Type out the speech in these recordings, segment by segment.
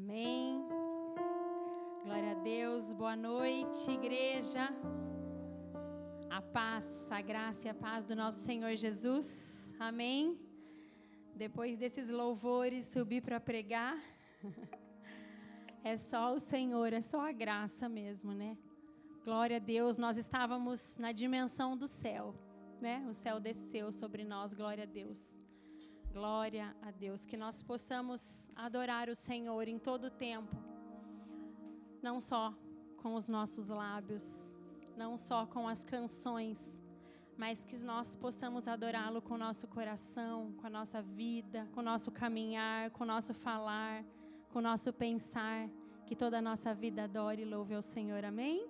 Amém. Glória a Deus. Boa noite, igreja. A paz, a graça e a paz do nosso Senhor Jesus. Amém. Depois desses louvores, subir para pregar. É só o Senhor, é só a graça mesmo, né? Glória a Deus. Nós estávamos na dimensão do céu, né? O céu desceu sobre nós. Glória a Deus. Glória a Deus, que nós possamos adorar o Senhor em todo o tempo, não só com os nossos lábios, não só com as canções, mas que nós possamos adorá-lo com o nosso coração, com a nossa vida, com o nosso caminhar, com o nosso falar, com o nosso pensar, que toda a nossa vida adore e louve ao Senhor, amém?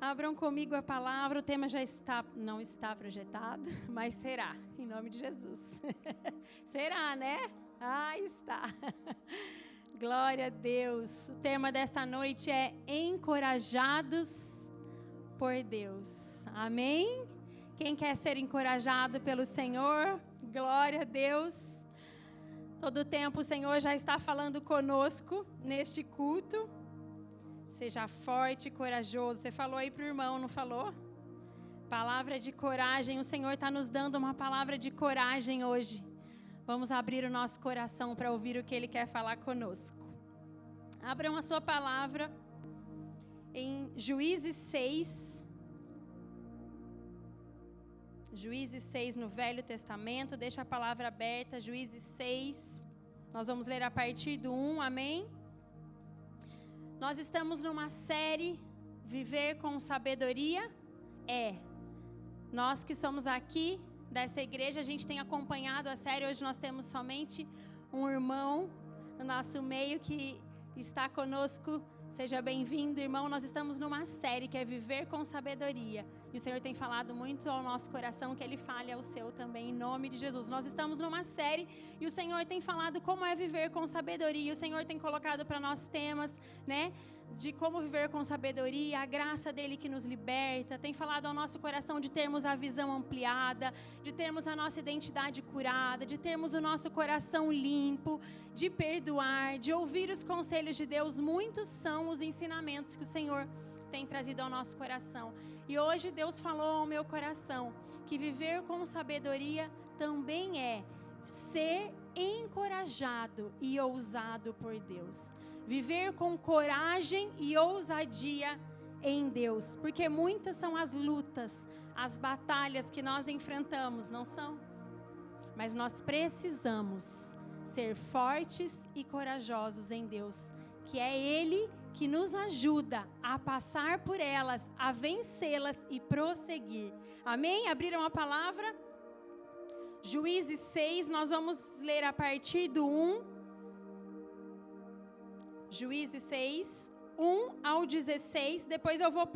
Abram comigo a palavra, o tema já não está projetado, mas será, em nome de Jesus. Será, né? Está. Glória a Deus. O tema desta noite é encorajados por Deus. Amém? Quem quer ser encorajado pelo Senhor? Glória a Deus. Todo o tempo o Senhor já está falando conosco neste culto. Seja forte e corajoso. Você falou aí para o irmão, não falou? Palavra de coragem. O Senhor está nos dando uma palavra de coragem hoje. Vamos abrir o nosso coração para ouvir o que Ele quer falar conosco. Abram a sua palavra em Juízes 6. Juízes 6 no Velho Testamento. Deixa a palavra aberta. Juízes 6. Nós vamos ler a partir do 1. Amém? Nós estamos numa série, Viver com Sabedoria. Nós que somos aqui dessa igreja, a gente tem acompanhado a série. Hoje nós temos somente um irmão no nosso meio que está conosco. Seja bem-vindo, irmão. Nós estamos numa série que é Viver com Sabedoria. E o Senhor tem falado muito ao nosso coração, que Ele fale ao seu também, em nome de Jesus. Nós estamos numa série e o Senhor tem falado como é viver com sabedoria. O Senhor tem colocado para nós temas, né? De como viver com sabedoria, a graça dEle que nos liberta. Tem falado ao nosso coração de termos a visão ampliada, de termos a nossa identidade curada, de termos o nosso coração limpo, de perdoar, de ouvir os conselhos de Deus. Muitos são os ensinamentos que o Senhor tem trazido ao nosso coração. E hoje Deus falou ao meu coração que viver com sabedoria também é ser encorajado e ousado por Deus. Viver com coragem e ousadia em Deus. Porque muitas são as lutas, as batalhas que nós enfrentamos, não são? Mas nós precisamos ser fortes e corajosos em Deus. Que é Ele que nos ajuda a passar por elas, a vencê-las e prosseguir. Amém? Abriram a palavra? Juízes 6, nós vamos ler a partir do 1. Juízes 6, 1 ao 16. Depois eu vou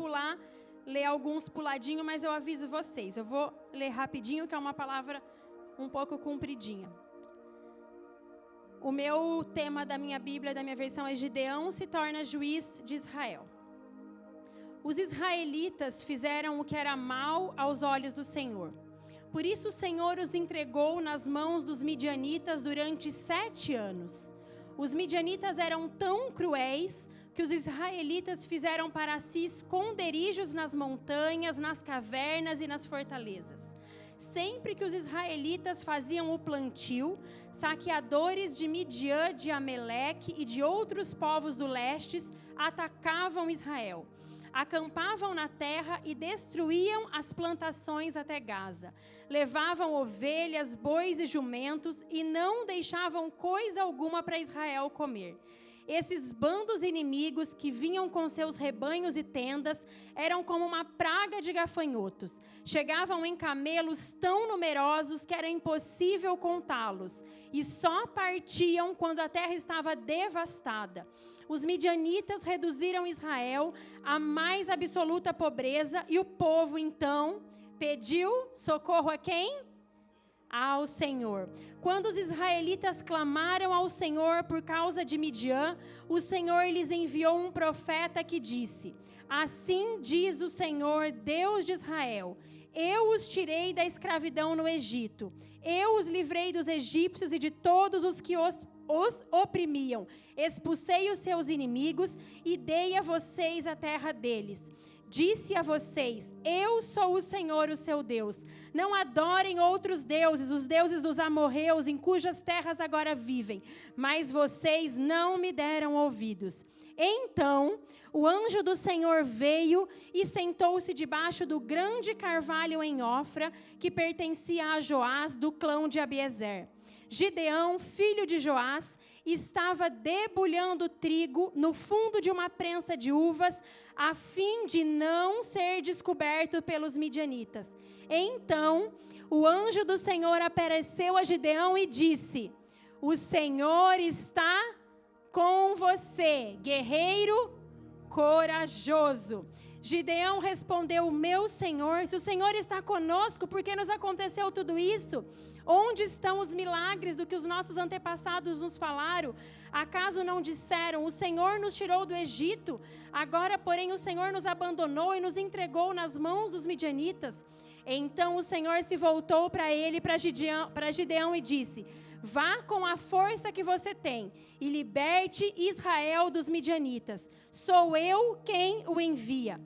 ler alguns puladinho, mas eu aviso vocês. Eu vou ler rapidinho, que é uma palavra um pouco compridinha. O meu tema da minha Bíblia, da minha versão, é Gideão se torna juiz de Israel. Os israelitas fizeram o que era mal aos olhos do Senhor. Por isso o Senhor os entregou nas mãos dos midianitas durante 7 anos. Os midianitas eram tão cruéis que os israelitas fizeram para si esconderijos nas montanhas, nas cavernas e nas fortalezas. Sempre que os israelitas faziam o plantio, saqueadores de Midian, de Ameleque e de outros povos do leste atacavam Israel. Acampavam na terra e destruíam as plantações até Gaza. Levavam ovelhas, bois e jumentos e não deixavam coisa alguma para Israel comer. Esses bandos inimigos que vinham com seus rebanhos e tendas eram como uma praga de gafanhotos. Chegavam em camelos tão numerosos que era impossível contá-los. E só partiam quando a terra estava devastada. Os midianitas reduziram Israel à mais absoluta pobreza e o povo, então, pediu socorro a quem? Ao Senhor. Quando os israelitas clamaram ao Senhor por causa de Midian, o Senhor lhes enviou um profeta que disse: Assim diz o Senhor, Deus de Israel: Eu os tirei da escravidão no Egito. Eu os livrei dos egípcios e de todos os que os oprimiam. Expulsei os seus inimigos e dei a vocês a terra deles. Disse a vocês: eu sou o Senhor, o seu Deus. Não adorem outros deuses, os deuses dos amorreus, em cujas terras agora vivem. Mas vocês não me deram ouvidos. Então o anjo do Senhor veio e sentou-se debaixo do grande carvalho em Ofra, que pertencia a Joás, do clã de Abiezer. Gideão, filho de Joás, estava debulhando trigo no fundo de uma prensa de uvas, a fim de não ser descoberto pelos midianitas. Então o anjo do Senhor apareceu a Gideão e disse: o Senhor está com você, guerreiro corajoso. Gideão respondeu: meu Senhor, se o Senhor está conosco, por que nos aconteceu tudo isso? Onde estão os milagres do que os nossos antepassados nos falaram? Acaso não disseram: o Senhor nos tirou do Egito? Agora, porém, o Senhor nos abandonou e nos entregou nas mãos dos midianitas. Então o Senhor se voltou para ele, para Gideão, e disse: vá com a força que você tem e liberte Israel dos midianitas. Sou eu quem o envia.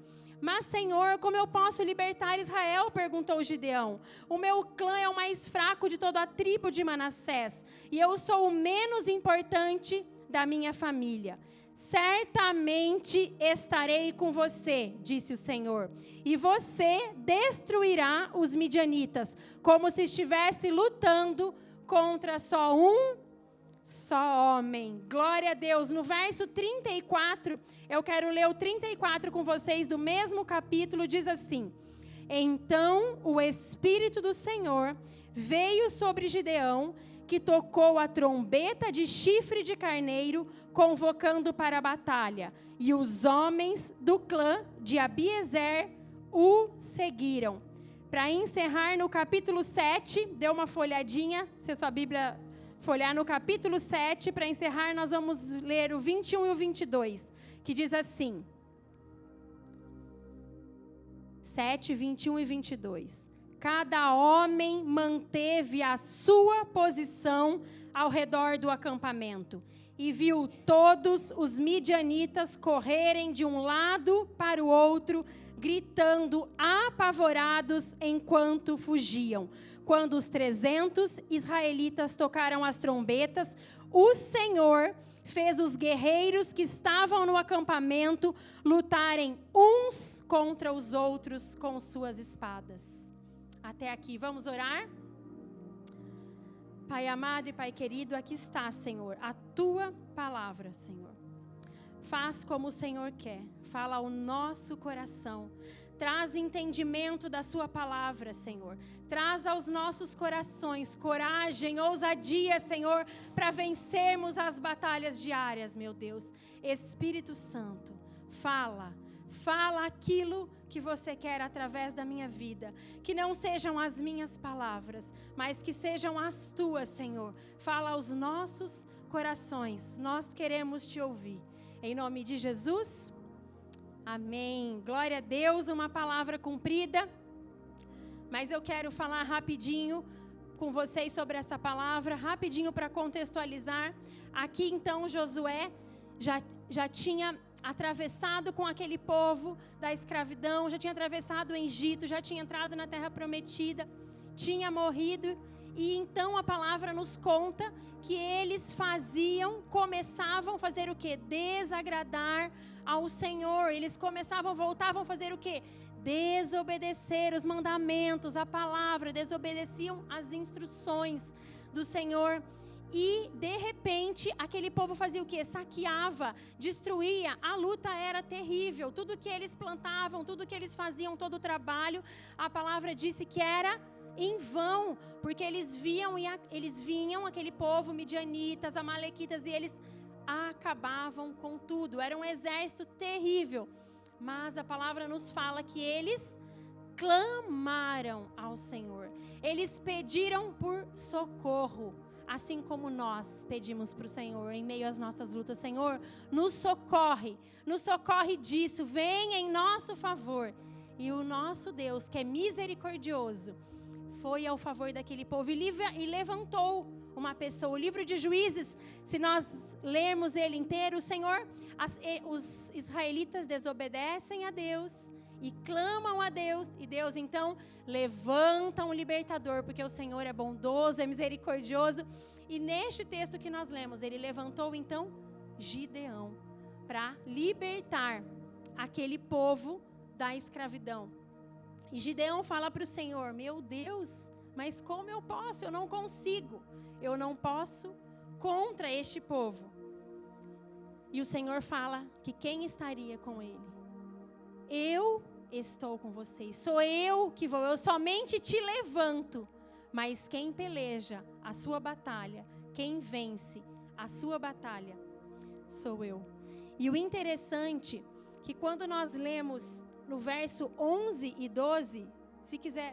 Mas, Senhor, como eu posso libertar Israel? Perguntou Gideão. O meu clã é o mais fraco de toda a tribo de Manassés, e eu sou o menos importante da minha família. Certamente estarei com você, disse o Senhor, e você destruirá os midianitas, como se estivesse lutando contra só homem. Glória a Deus. No verso 34, eu quero ler o 34 com vocês, do mesmo capítulo, diz assim: então o Espírito do Senhor veio sobre Gideão, que tocou a trombeta de chifre de carneiro, convocando para a batalha, e os homens do clã de Abiezer o seguiram. Para encerrar, no capítulo 7, dê uma folhadinha, se a sua Bíblia folhar no capítulo 7, para encerrar, nós vamos ler o 21 e o 22, que diz assim: 7, 21 e 22. Cada homem manteve a sua posição ao redor do acampamento, e viu todos os midianitas correrem de um lado para o outro, gritando apavorados enquanto fugiam. Quando os 300 israelitas tocaram as trombetas, o Senhor fez os guerreiros que estavam no acampamento lutarem uns contra os outros com suas espadas. Até aqui, vamos orar? Pai amado e Pai querido, aqui está, Senhor, a Tua palavra, Senhor. Faz como o Senhor quer, fala ao nosso coração. Traz entendimento da sua palavra, Senhor. Traz aos nossos corações coragem, ousadia, Senhor, para vencermos as batalhas diárias, meu Deus. Espírito Santo, fala aquilo que você quer através da minha vida. Que não sejam as minhas palavras, mas que sejam as tuas, Senhor. Fala aos nossos corações. Nós queremos te ouvir. Em nome de Jesus. Amém. Glória a Deus, uma palavra cumprida. Mas eu quero falar rapidinho com vocês sobre essa palavra, rapidinho para contextualizar. Aqui então Josué já tinha atravessado com aquele povo da escravidão, já tinha atravessado o Egito, já tinha entrado na terra prometida, tinha morrido. E então a palavra nos conta que eles começavam a fazer o quê? Desagradar ao Senhor. Eles voltavam a fazer o quê? Desobedecer os mandamentos, a palavra, desobedeciam as instruções do Senhor. E, de repente, aquele povo fazia o quê? Saqueava, destruía, a luta era terrível. Tudo que eles plantavam, tudo que eles faziam, todo o trabalho, a palavra disse que era em vão, porque eles vinham, aquele povo, midianitas, amalequitas, e eles acabavam com tudo. Era um exército terrível. Mas a palavra nos fala que eles clamaram ao Senhor. Eles pediram por socorro. Assim como nós pedimos para o Senhor em meio às nossas lutas. Senhor, nos socorre disso, vem em nosso favor. E o nosso Deus, que é misericordioso, foi ao favor daquele povo e levantou uma pessoa. O livro de Juízes, se nós lermos ele inteiro, o Senhor, os israelitas desobedecem a Deus e clamam a Deus, e Deus então levanta um libertador, porque o Senhor é bondoso, é misericordioso. E neste texto que nós lemos, ele levantou então Gideão para libertar aquele povo da escravidão. E Gideão fala para o Senhor: meu Deus, mas como eu posso? Eu não consigo. Eu não posso contra este povo. E o Senhor fala que quem estaria com ele? Eu estou com vocês. Sou eu que vou. Eu somente te levanto. Mas quem peleja a sua batalha, quem vence a sua batalha, sou eu. E o interessante que quando nós lemos no verso 11 e 12, se quiser,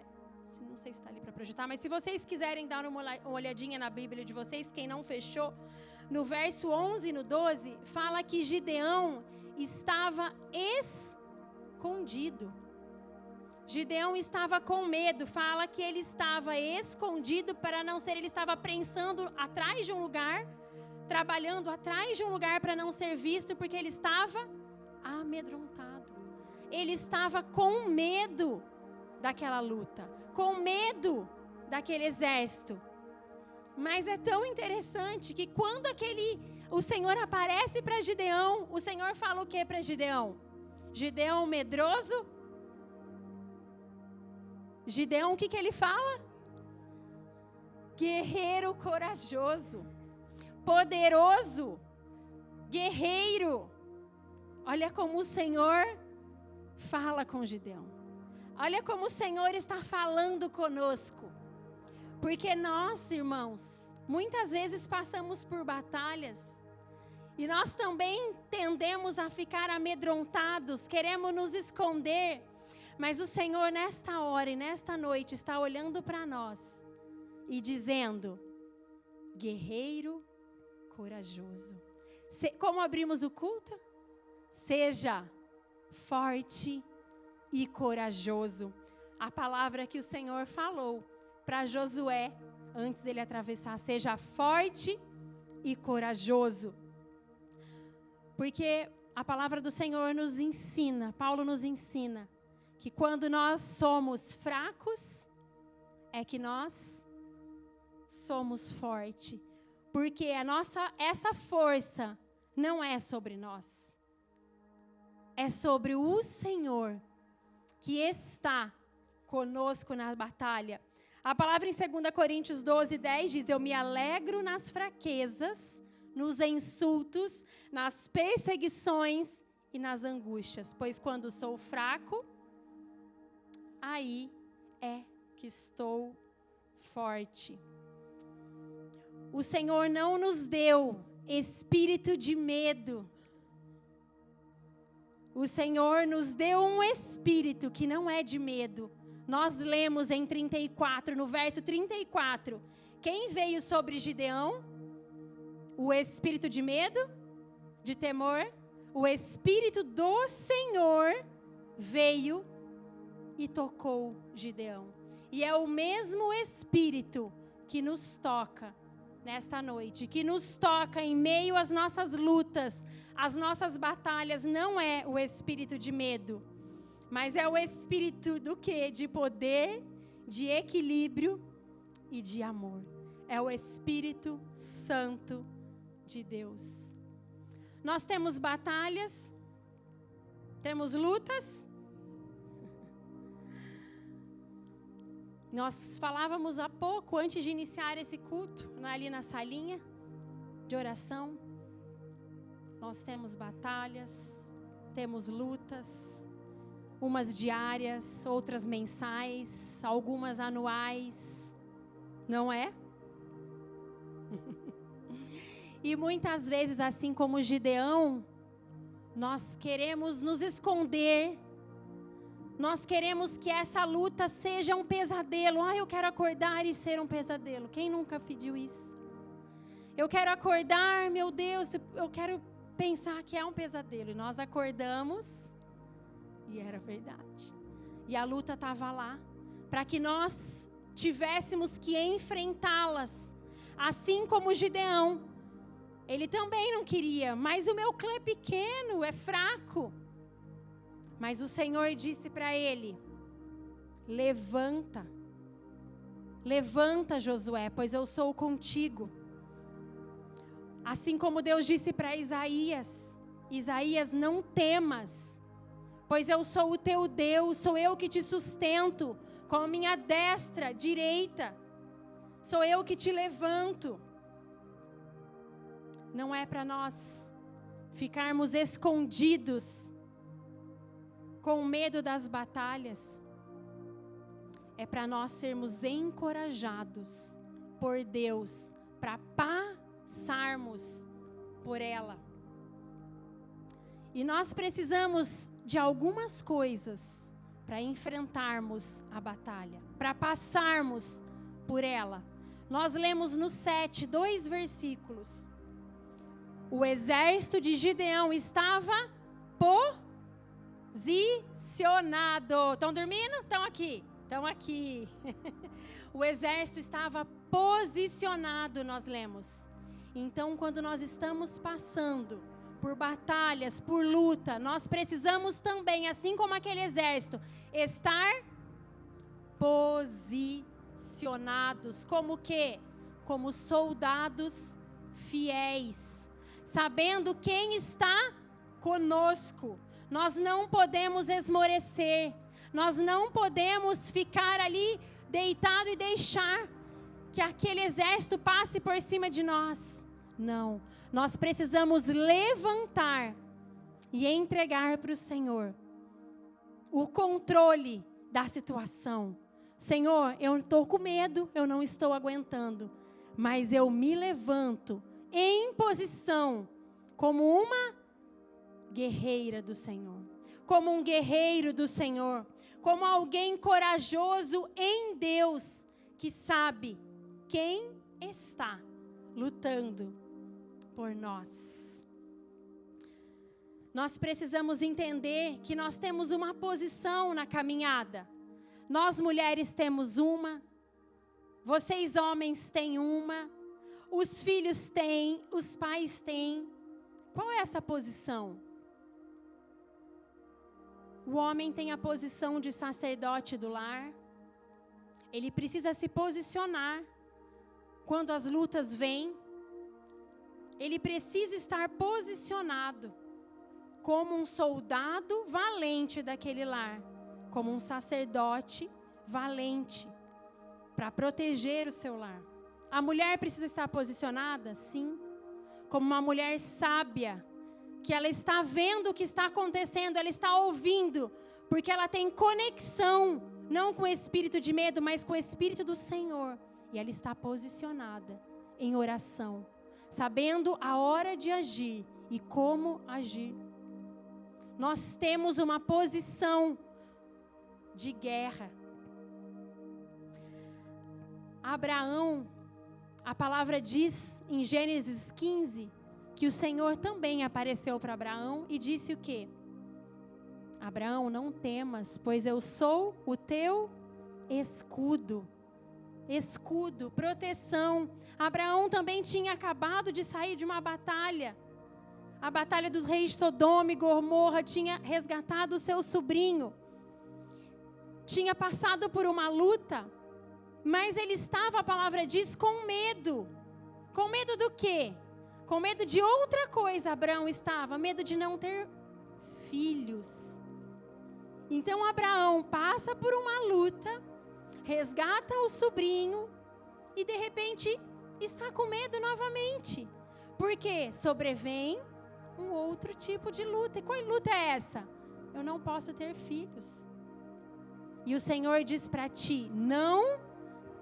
não sei se está ali para projetar, mas se vocês quiserem dar uma olhadinha na Bíblia de vocês, quem não fechou, no verso 11 e no 12, fala que Gideão estava escondido. Gideão estava com medo, fala que ele estava escondido para não ser, ele estava prensando atrás de um lugar, trabalhando atrás de um lugar para não ser visto, porque ele estava amedrontado. Ele estava com medo daquela luta, com medo daquele exército. Mas é tão interessante que quando o Senhor aparece para Gideão, o Senhor fala o que para Gideão? Gideão medroso? Gideão, o que ele fala? Guerreiro corajoso, poderoso, guerreiro. Olha como o Senhor fala com Gideão. Olha como o Senhor está falando conosco. Porque nós, irmãos, muitas vezes passamos por batalhas e nós também tendemos a ficar amedrontados, queremos nos esconder. Mas o Senhor, nesta hora e nesta noite, está olhando para nós e dizendo: guerreiro corajoso. Como abrimos o culto? Seja forte e corajoso. A palavra que o Senhor falou para Josué, antes dele atravessar: seja forte e corajoso. Porque a palavra do Senhor nos ensina, Paulo nos ensina, que quando nós somos fracos, é que nós somos fortes. Porque essa força não é sobre nós. É sobre o Senhor que está conosco na batalha. A palavra em 2 Coríntios 12:10 diz: eu me alegro nas fraquezas, nos insultos, nas perseguições e nas angústias. Pois quando sou fraco, aí é que estou forte. O Senhor não nos deu espírito de medo. O Senhor nos deu um espírito que não é de medo. Nós lemos em 34, no verso 34, quem veio sobre Gideão? O espírito de medo, de temor. O espírito do Senhor veio e tocou Gideão. E é o mesmo Espírito que nos toca nesta noite, que nos toca em meio às nossas lutas, às nossas batalhas. Não é o espírito de medo, mas é o espírito do quê? De poder, de equilíbrio e de amor. É o Espírito Santo de Deus. Nós temos batalhas, temos lutas. Nós falávamos há pouco, antes de iniciar esse culto, ali na salinha de oração. Nós temos batalhas, temos lutas, umas diárias, outras mensais, algumas anuais, não é? E muitas vezes, assim como Gideão, nós queremos nos esconder. Nós queremos que essa luta seja um pesadelo. Eu quero acordar e ser um pesadelo. Quem nunca pediu isso? Eu quero acordar, meu Deus, eu quero pensar que é um pesadelo. E nós acordamos e era verdade. E a luta estava lá, para que nós tivéssemos que enfrentá-las. Assim como Gideão, ele também não queria, mas o meu clã é pequeno, é fraco. Mas o Senhor disse para ele: levanta, levanta, Josué, pois eu sou contigo. Assim como Deus disse para Isaías: Isaías, não temas, pois eu sou o teu Deus, sou eu que te sustento com a minha destra direita, sou eu que te levanto. Não é para nós ficarmos escondidos com medo das batalhas, é para nós sermos encorajados por Deus para passarmos por ela. E nós precisamos de algumas coisas para enfrentarmos a batalha, para passarmos por ela. Nós lemos no 7, 2 versículos. O exército de Gideão estava posicionado. Estão dormindo? Estão aqui. Estão aqui. O exército estava posicionado, nós lemos. Então, quando nós estamos passando por batalhas, por luta, nós precisamos também, assim como aquele exército, estar posicionados. Como quê? Como soldados fiéis, sabendo quem está conosco. Nós não podemos esmorecer, nós não podemos ficar ali deitado e deixar que aquele exército passe por cima de nós. Não, nós precisamos levantar e entregar para o Senhor o controle da situação. Senhor, eu estou com medo, eu não estou aguentando, mas eu me levanto em posição como uma guerreira do Senhor, como um guerreiro do Senhor, como alguém corajoso em Deus, que sabe quem está lutando por nós. Nós precisamos entender que nós temos uma posição na caminhada. Nós mulheres temos uma, vocês homens têm uma, os filhos têm, os pais têm. Qual é essa posição? O homem tem a posição de sacerdote do lar. Ele precisa se posicionar quando as lutas vêm. Ele precisa estar posicionado como um soldado valente daquele lar, como um sacerdote valente para proteger o seu lar. A mulher precisa estar posicionada? Sim. Como uma mulher sábia, que ela está vendo o que está acontecendo, ela está ouvindo, porque ela tem conexão, não com o espírito de medo, mas com o espírito do Senhor. E ela está posicionada em oração, sabendo a hora de agir e como agir. Nós temos uma posição de guerra. Abraão, a palavra diz em Gênesis 15, que o Senhor também apareceu para Abraão e disse o quê? Abraão, não temas, pois eu sou o teu escudo. Escudo, proteção. Abraão também tinha acabado de sair de uma batalha. A batalha dos reis de Sodoma e Gomorra, tinha resgatado o seu sobrinho. Tinha passado por uma luta, mas ele estava, a palavra diz, com medo. Com medo do quê? Com medo de outra coisa. Abraão estava, medo de não ter filhos. Então Abraão passa por uma luta, resgata o sobrinho e de repente está com medo novamente. Porque sobrevém um outro tipo de luta. E qual luta é essa? Eu não posso ter filhos. E o Senhor diz para ti, não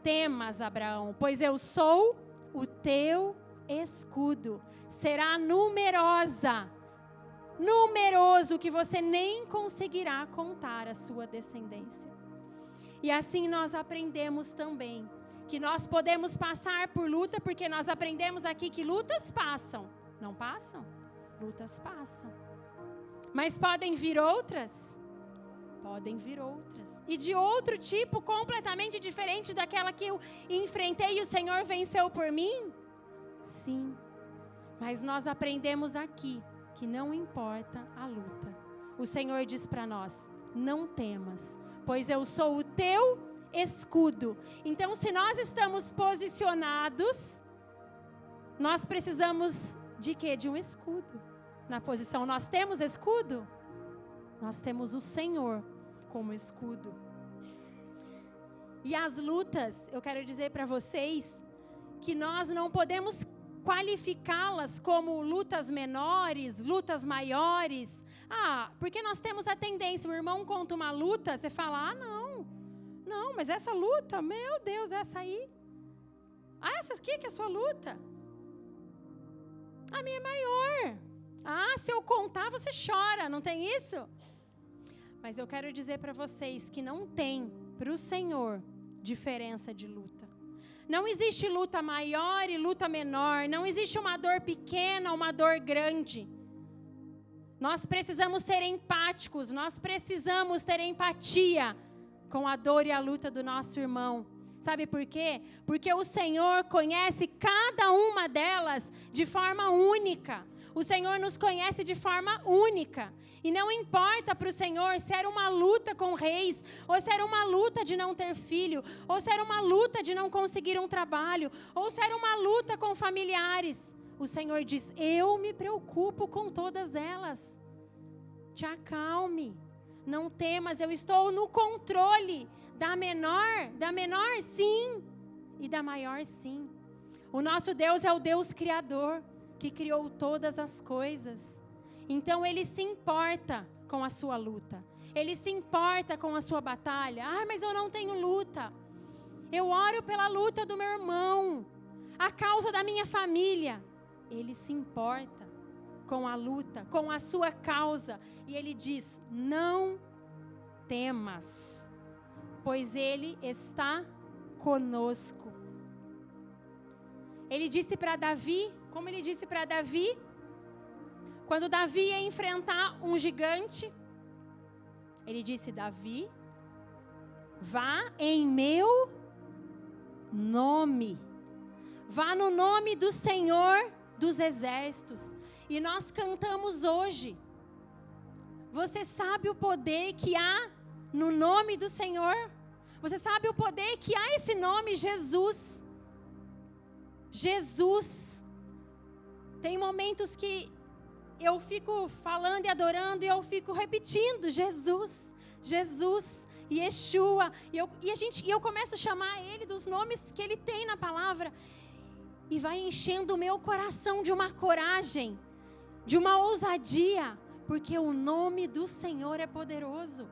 temas, Abraão, pois eu sou o teu escudo. Será numeroso que você nem conseguirá contar a sua descendência. E assim nós aprendemos também que nós podemos passar por luta, porque nós aprendemos aqui que lutas passam. Não passam? Lutas passam. Mas podem vir outras? Podem vir outras. E de outro tipo, completamente diferente daquela que eu enfrentei e o Senhor venceu por mim? Sim. Mas nós aprendemos aqui que não importa a luta. O Senhor diz para nós: não temas, pois eu sou o teu escudo. Então, se nós estamos posicionados, nós precisamos de quê? De um escudo. Na posição, nós temos escudo? Nós temos o Senhor como escudo. E as lutas, eu quero dizer para vocês que nós não podemos qualificá-las como lutas menores, lutas maiores. Porque nós temos a tendência, o irmão conta uma luta, você fala, não, mas essa luta, meu Deus, essa aí. Essa aqui que é a sua luta. A minha é maior. Se eu contar, você chora, não tem isso? Mas eu quero dizer para vocês que não tem para o Senhor diferença de luta. Não existe luta maior e luta menor. Não existe uma dor pequena, uma dor grande. Nós precisamos ser empáticos. Nós precisamos ter empatia com a dor e a luta do nosso irmão. Sabe por quê? Porque o Senhor conhece cada uma delas de forma única. O Senhor nos conhece de forma única. E não importa para o Senhor se era uma luta com reis, ou se era uma luta de não ter filho, ou se era uma luta de não conseguir um trabalho, ou se era uma luta com familiares. O Senhor diz, eu me preocupo com todas elas. Te acalme, não temas, eu estou no controle da menor sim, e da maior sim. O nosso Deus é o Deus Criador, que criou todas as coisas. Então Ele se importa com a sua luta. Ele se importa com a sua batalha. Mas eu não tenho luta. Eu oro pela luta do meu irmão, a causa da minha família. Ele se importa com a luta, com a sua causa. E Ele diz, não temas, pois Ele está conosco. Ele disse para Davi, como Ele disse para Davi, quando Davi ia enfrentar um gigante, Ele disse, Davi, vá em meu nome, vá no nome do Senhor dos Exércitos. E nós cantamos hoje, você sabe o poder que há no nome do Senhor? Você sabe o poder que há esse nome, Jesus? Jesus. Tem momentos que eu fico falando e adorando e eu fico repetindo, Jesus, Jesus, Yeshua. E eu começo a chamar Ele dos nomes que Ele tem na palavra. E vai enchendo o meu coração de uma coragem, de uma ousadia, porque o nome do Senhor é poderoso.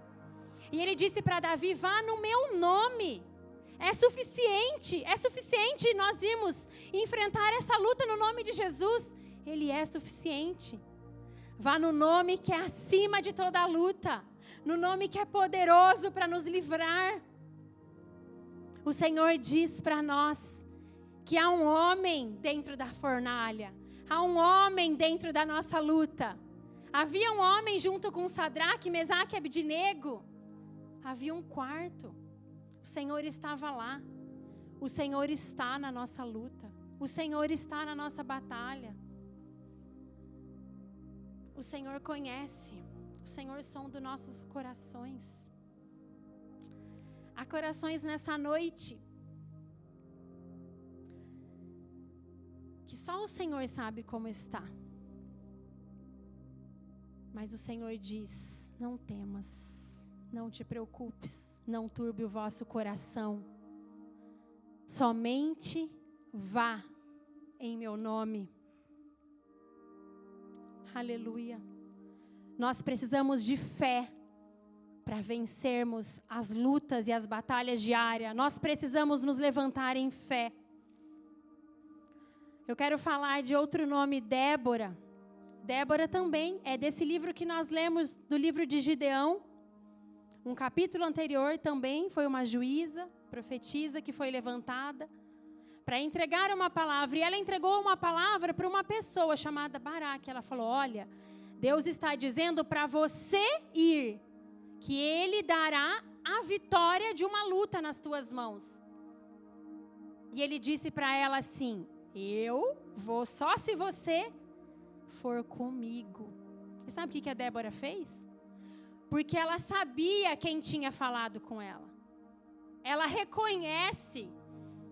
E Ele disse para Davi, vá no meu nome. É suficiente nós irmos enfrentar essa luta no nome de Jesus. Ele é suficiente. Vá no nome que é acima de toda a luta, no nome que é poderoso para nos livrar. O Senhor diz para nós que há um homem dentro da fornalha, há um homem dentro da nossa luta. Havia um homem junto com Sadraque, Mesaque e Abdinego. Havia um quarto. O Senhor estava lá. O Senhor está na nossa luta. O Senhor está na nossa batalha. O Senhor conhece. O Senhor sonda nossos corações. Há corações nessa noite que só o Senhor sabe como está. Mas o Senhor diz, não temas, não te preocupes, não turbe o vosso coração. Somente vá em meu nome. Aleluia. Nós precisamos de fé para vencermos as lutas e as batalhas diárias. Nós precisamos nos levantar em fé. Eu quero falar de outro nome, Débora. Débora também é desse livro que nós lemos, do livro de Gideão. Um capítulo anterior também foi uma juíza, profetisa, que foi levantada para entregar uma palavra. E ela entregou uma palavra para uma pessoa chamada Baraque. Ela falou, olha, Deus está dizendo para você ir que Ele dará a vitória de uma luta nas tuas mãos. E ele disse para ela assim: eu vou só se você for comigo. E sabe o que a Débora fez? Porque ela sabia quem tinha falado com ela. Ela reconhece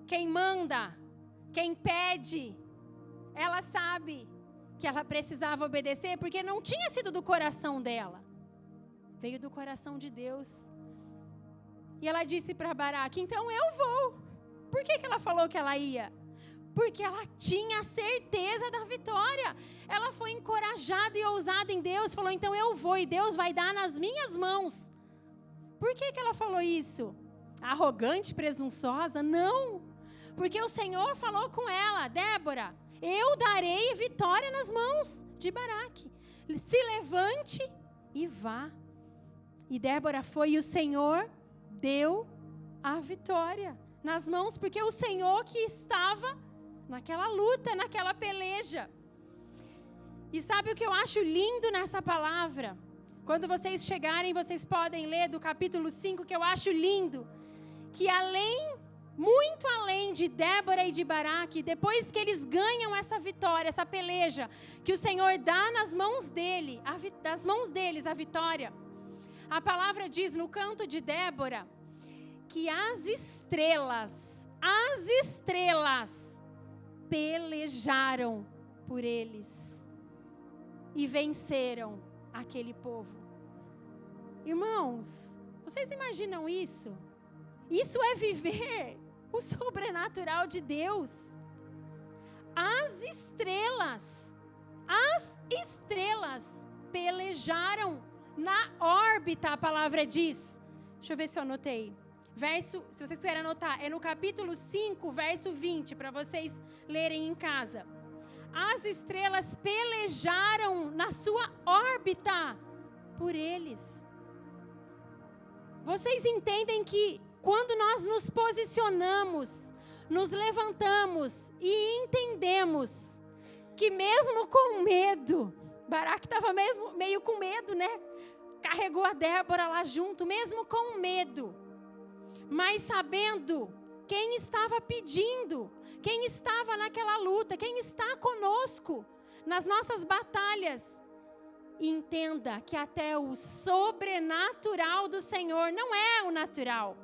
quem manda, quem pede. Ela sabe que ela precisava obedecer, porque não tinha sido do coração dela. Veio do coração de Deus. E ela disse para Baraque: então eu vou. Por que ela falou que ela ia? Porque ela tinha certeza da vitória. Ela foi encorajada e ousada em Deus. Falou: então eu vou e Deus vai dar nas minhas mãos. Por que ela falou isso? Arrogante, presunçosa? Não. Porque o Senhor falou com ela: Débora, eu darei vitória nas mãos de Baraque. Se levante e vá. E Débora foi e o Senhor deu a vitória nas mãos, porque o Senhor que estava naquela luta, naquela peleja. E sabe o que eu acho lindo nessa palavra? Quando vocês chegarem, vocês podem ler do capítulo 5, que eu acho lindo. Que muito além de Débora e de Baraque, depois que eles ganham essa vitória, essa peleja, que o Senhor dá nas mãos dele, das mãos deles a vitória. A palavra diz no canto de Débora, que as estrelas pelejaram por eles e venceram aquele povo. Irmãos, vocês imaginam isso? Isso é viver o sobrenatural de Deus. As estrelas pelejaram na órbita, a palavra diz. Deixa eu ver se eu anotei. Se vocês quiserem anotar, é no capítulo 5, verso 20, para vocês lerem em casa. As estrelas pelejaram na sua órbita por eles. Vocês entendem que quando nós nos posicionamos, nos levantamos e entendemos que mesmo com medo, Baraque estava mesmo meio com medo, né? Carregou a Débora lá junto, mesmo com medo. Mas sabendo quem estava pedindo, quem estava naquela luta, quem está conosco nas nossas batalhas. Entenda que até o sobrenatural do Senhor não é o natural.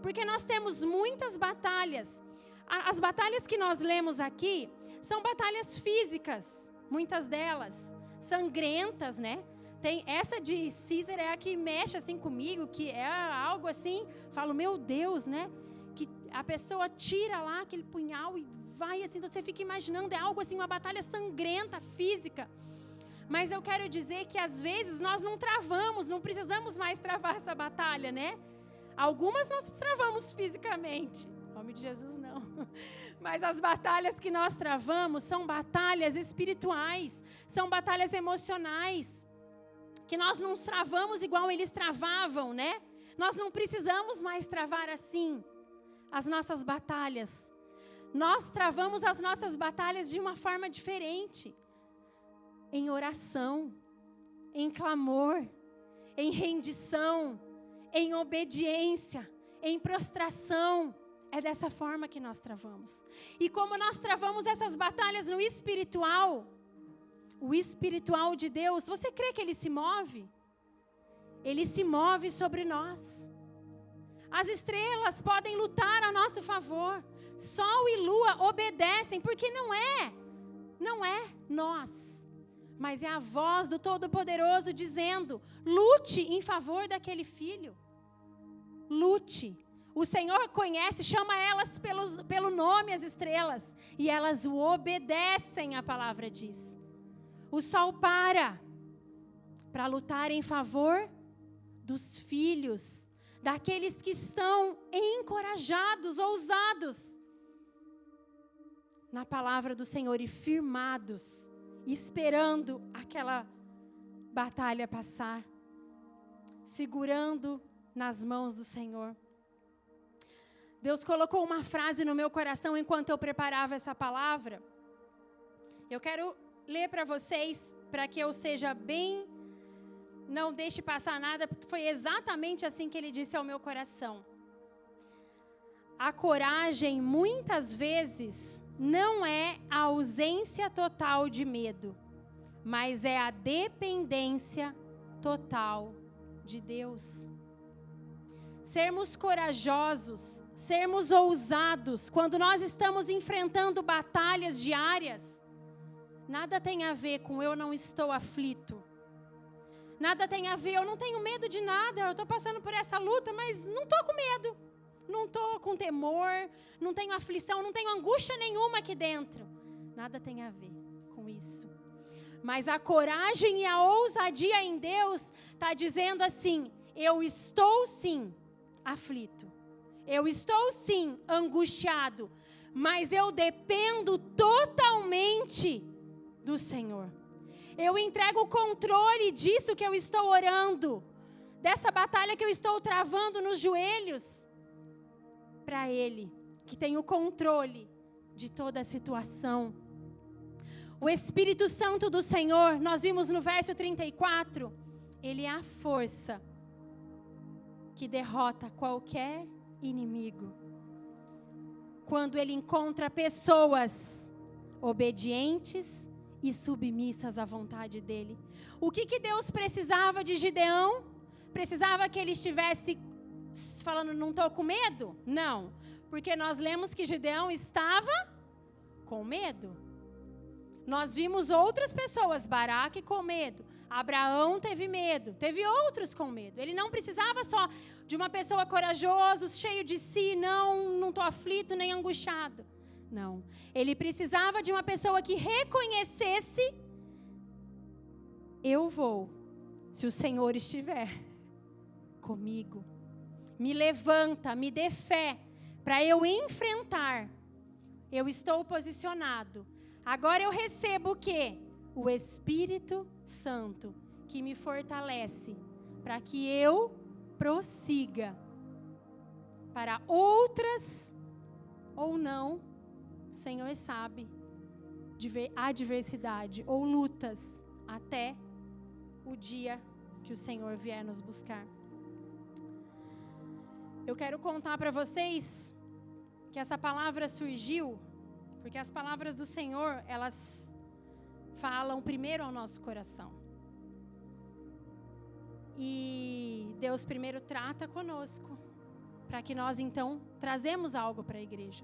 Porque nós temos muitas batalhas. As batalhas que nós lemos aqui são batalhas físicas, muitas delas sangrentas, né? Tem essa de Císera é a que mexe assim comigo, que é algo assim, falo, meu Deus, né? Que a pessoa tira lá aquele punhal e vai assim, você fica imaginando, é algo assim, uma batalha sangrenta, física. Mas eu quero dizer que às vezes nós não travamos, não precisamos mais travar essa batalha, né? Algumas nós travamos fisicamente, em nome de Jesus não. Mas as batalhas que nós travamos são batalhas espirituais, são batalhas emocionais, que nós não travamos igual eles travavam, né? Nós não precisamos mais travar assim as nossas batalhas. Nós travamos as nossas batalhas de uma forma diferente. Em oração, em clamor, em rendição, em obediência, em prostração. É dessa forma que nós travamos. E como nós travamos essas batalhas no espiritual, o espiritual de Deus, você crê que Ele se move? Ele se move sobre nós. As estrelas podem lutar a nosso favor. Sol e lua obedecem, porque não é nós, mas é a voz do Todo-Poderoso dizendo, lute em favor daquele filho. Lute. O Senhor conhece, chama elas pelo nome, as estrelas, e elas o obedecem, a palavra diz. O sol para lutar em favor dos filhos, daqueles que estão encorajados, ousados na palavra do Senhor e firmados, esperando aquela batalha passar, segurando nas mãos do Senhor. Deus colocou uma frase no meu coração enquanto eu preparava essa palavra. Eu quero ler para vocês, para que eu seja bem não deixe passar nada, porque foi exatamente assim que ele disse ao meu coração. A coragem, muitas vezes, não é a ausência total de medo, mas é a dependência total de Deus. Sermos corajosos, sermos ousados, quando nós estamos enfrentando batalhas diárias, nada tem a ver com eu não estou aflito. Nada tem a ver, eu não tenho medo de nada, eu estou passando por essa luta, mas não estou com medo. Não estou com temor, não tenho aflição, não tenho angústia nenhuma aqui dentro. Nada tem a ver com isso. Mas a coragem e a ousadia em Deus está dizendo assim, eu estou sim aflito. Eu estou sim angustiado, mas eu dependo totalmente do Senhor. Eu entrego o controle disso que eu estou orando, dessa batalha que eu estou travando nos joelhos, para Ele, que tem o controle de toda a situação. O Espírito Santo do Senhor, nós vimos no verso 34, Ele é a força que derrota qualquer inimigo. Quando Ele encontra pessoas obedientes e submissas à vontade dEle. O que Deus precisava de Gideão? Precisava que ele estivesse falando, não estou com medo? Não, porque nós lemos que Gideão estava com medo. Nós vimos outras pessoas, Baraque com medo, Abraão teve medo, teve outros com medo. Ele não precisava só de uma pessoa corajosa, cheio de si, não estou aflito nem angustiado. Não, ele precisava de uma pessoa que reconhecesse, eu vou, se o Senhor estiver comigo. Me levanta, me dê fé, para eu enfrentar. Eu estou posicionado. Agora eu recebo o quê? O Espírito Santo, que me fortalece, para que eu prossiga para outras ou não, o Senhor sabe, adversidade ou lutas, até o dia que o Senhor vier nos buscar. Eu quero contar para vocês que essa palavra surgiu, porque as palavras do Senhor, elas falam primeiro ao nosso coração. E Deus primeiro trata conosco, para que nós então trazemos algo para a igreja.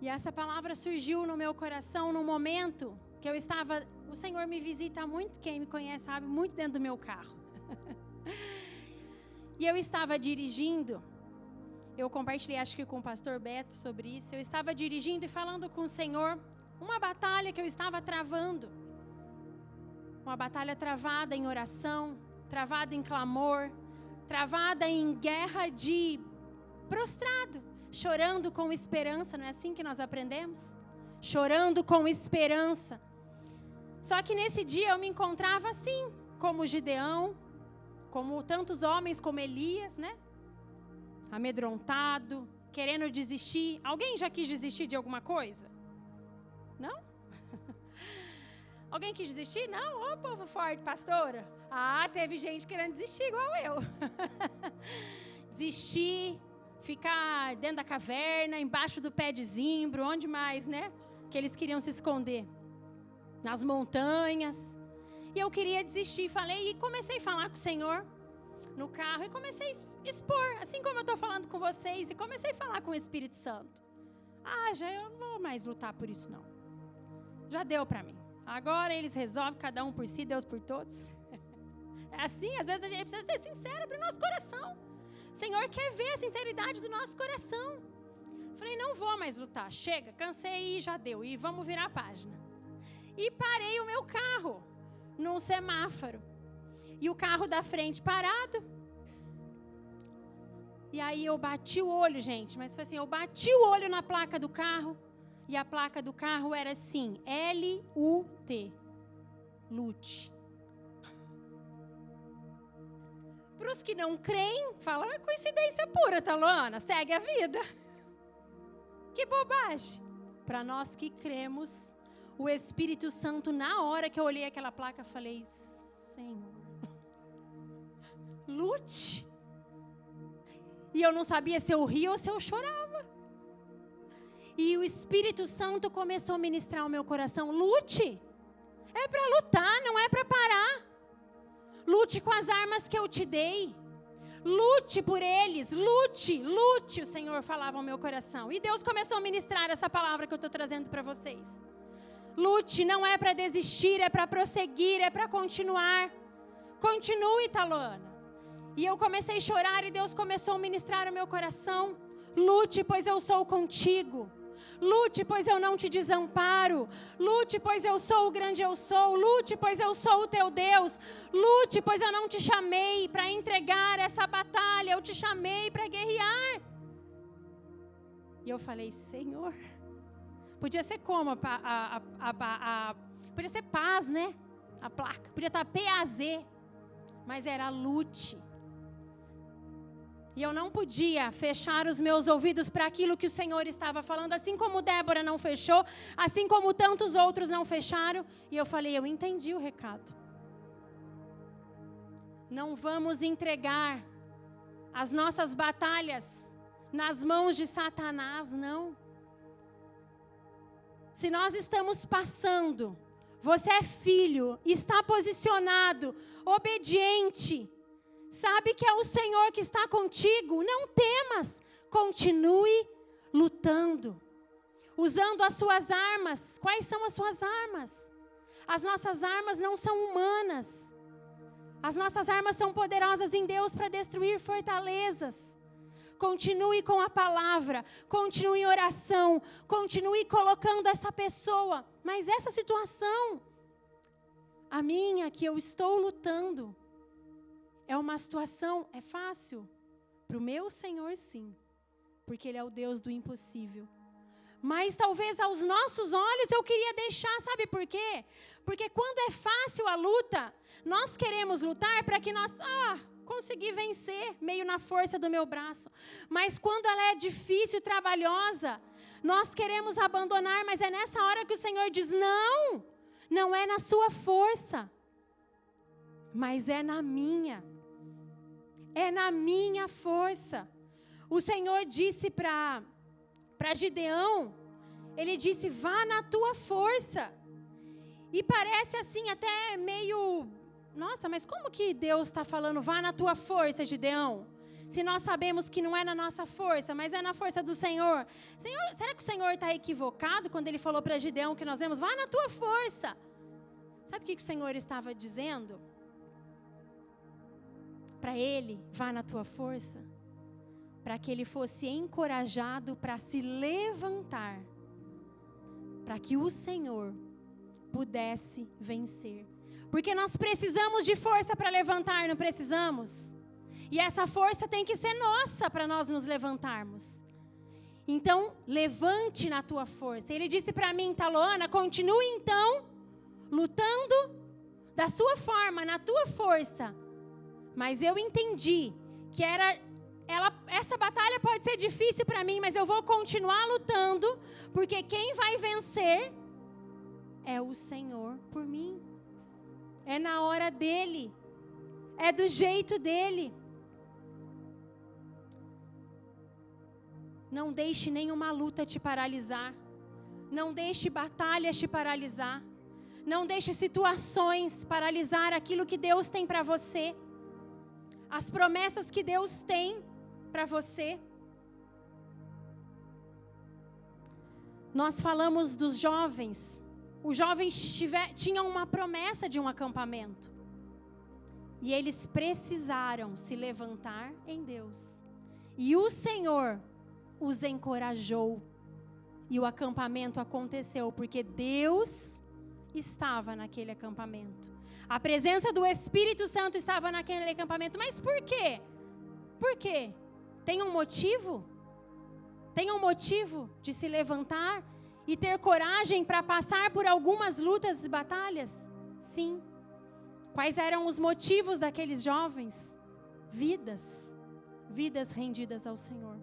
E essa palavra surgiu no meu coração num momento que eu estava, o Senhor me visita muito, quem me conhece sabe, muito dentro do meu carro. E eu estava dirigindo, eu compartilhei acho que com o pastor Beto sobre isso, eu estava dirigindo e falando com o Senhor, uma batalha que eu estava travando, uma batalha travada em oração, travada em clamor, travada em guerra de prostrado, chorando com esperança, não é assim que nós aprendemos? Chorando com esperança. Só que nesse dia eu me encontrava assim, como Gideão, como tantos homens como Elias, né? Amedrontado, querendo desistir. Alguém já quis desistir de alguma coisa? Não? Alguém quis desistir? Não? Ô, povo forte, pastora. Ah, teve gente querendo desistir igual eu. Desistir, ficar dentro da caverna, embaixo do pé de zimbro, onde mais, né? Que eles queriam se esconder. Nas montanhas. E eu queria desistir, e comecei a falar com o Senhor no carro, e comecei a expor, assim como eu estou falando com vocês, e comecei a falar com o Espírito Santo. Já eu não vou mais lutar por isso não. Já deu para mim. Agora eles resolvem, cada um por si, Deus por todos. É assim, às vezes a gente precisa ser sincero para o nosso coração. O Senhor quer ver a sinceridade do nosso coração. Falei, não vou mais lutar, chega, cansei e já deu, e vamos virar a página. E parei o meu carro num semáforo. E o carro da frente parado. E aí eu bati o olho, gente. Mas foi assim, eu bati o olho na placa do carro. E a placa do carro era assim, L-U-T. Lute. Para os que não creem, falam, é coincidência pura, tá, Luana? Segue a vida. Que bobagem. Para nós que cremos, o Espírito Santo, na hora que eu olhei aquela placa, falei, Senhor. Lute. E eu não sabia se eu ria ou se eu chorava. E o Espírito Santo começou a ministrar o meu coração. Lute. É para lutar, não é para parar. Lute com as armas que eu te dei. Lute por eles, lute, lute, o Senhor falava ao meu coração. E Deus começou a ministrar essa palavra que eu estou trazendo para vocês. Lute, não é para desistir, é para prosseguir, é para continuar. Continue, Taluana. E eu comecei a chorar e Deus começou a ministrar o meu coração. Lute, pois eu sou contigo. Lute, pois eu não te desamparo. Lute, pois eu sou o grande eu sou. Lute, pois eu sou o teu Deus. Lute, pois eu não te chamei para entregar essa batalha. Eu te chamei para guerrear. E eu falei, Senhor, podia ser como? Podia ser paz, né? A placa. Podia estar PAZ. Mas era lute. E eu não podia fechar os meus ouvidos para aquilo que o Senhor estava falando, assim como Débora não fechou, assim como tantos outros não fecharam. E eu falei, eu entendi o recado. Não vamos entregar as nossas batalhas nas mãos de Satanás, não. Se nós estamos passando, você é filho, está posicionado, obediente, sabe que é o Senhor que está contigo, não temas, continue lutando, usando as suas armas. Quais são as suas armas? As nossas armas não são humanas, as nossas armas são poderosas em Deus para destruir fortalezas. Continue com a palavra, continue em oração, continue colocando essa pessoa, mas essa situação, a minha que eu estou lutando, é uma situação, é fácil? Para o meu Senhor, sim. Porque Ele é o Deus do impossível. Mas talvez aos nossos olhos eu queria deixar, sabe por quê? Porque quando é fácil a luta, nós queremos lutar para que nós, consegui vencer, meio na força do meu braço. Mas quando ela é difícil, trabalhosa, nós queremos abandonar, mas é nessa hora que o Senhor diz, não, não é na sua força, mas é na minha. É na minha força. O Senhor disse para Gideão, Ele disse, vá na tua força. E parece assim até meio, nossa, mas como que Deus está falando, vá na tua força, Gideão? Se nós sabemos que não é na nossa força, mas é na força do Senhor. Será que o Senhor está equivocado quando Ele falou para Gideão que nós vemos, vá na tua força? Sabe o que o Senhor estava dizendo? Para ele, vá na tua força, para que ele fosse encorajado para se levantar, para que o Senhor pudesse vencer. Porque nós precisamos de força para levantar, não precisamos? E essa força tem que ser nossa para nós nos levantarmos. Então, levante na tua força. Ele disse para mim, Taluana, continue então, lutando da sua forma, na tua força. Mas eu entendi que essa batalha pode ser difícil para mim, mas eu vou continuar lutando, porque quem vai vencer é o Senhor por mim. É na hora dele, é do jeito dele. Não deixe nenhuma luta te paralisar, não deixe batalhas te paralisar, não deixe situações paralisar aquilo que Deus tem para você. As promessas que Deus tem para você. Nós falamos dos jovens. Os jovens tinham uma promessa de um acampamento. E eles precisaram se levantar em Deus. E o Senhor os encorajou. E o acampamento aconteceu porque Deus estava naquele acampamento. A presença do Espírito Santo estava naquele acampamento. Mas por quê? Por quê? Tem um motivo? Tem um motivo de se levantar e ter coragem para passar por algumas lutas e batalhas? Sim. Quais eram os motivos daqueles jovens? Vidas rendidas ao Senhor.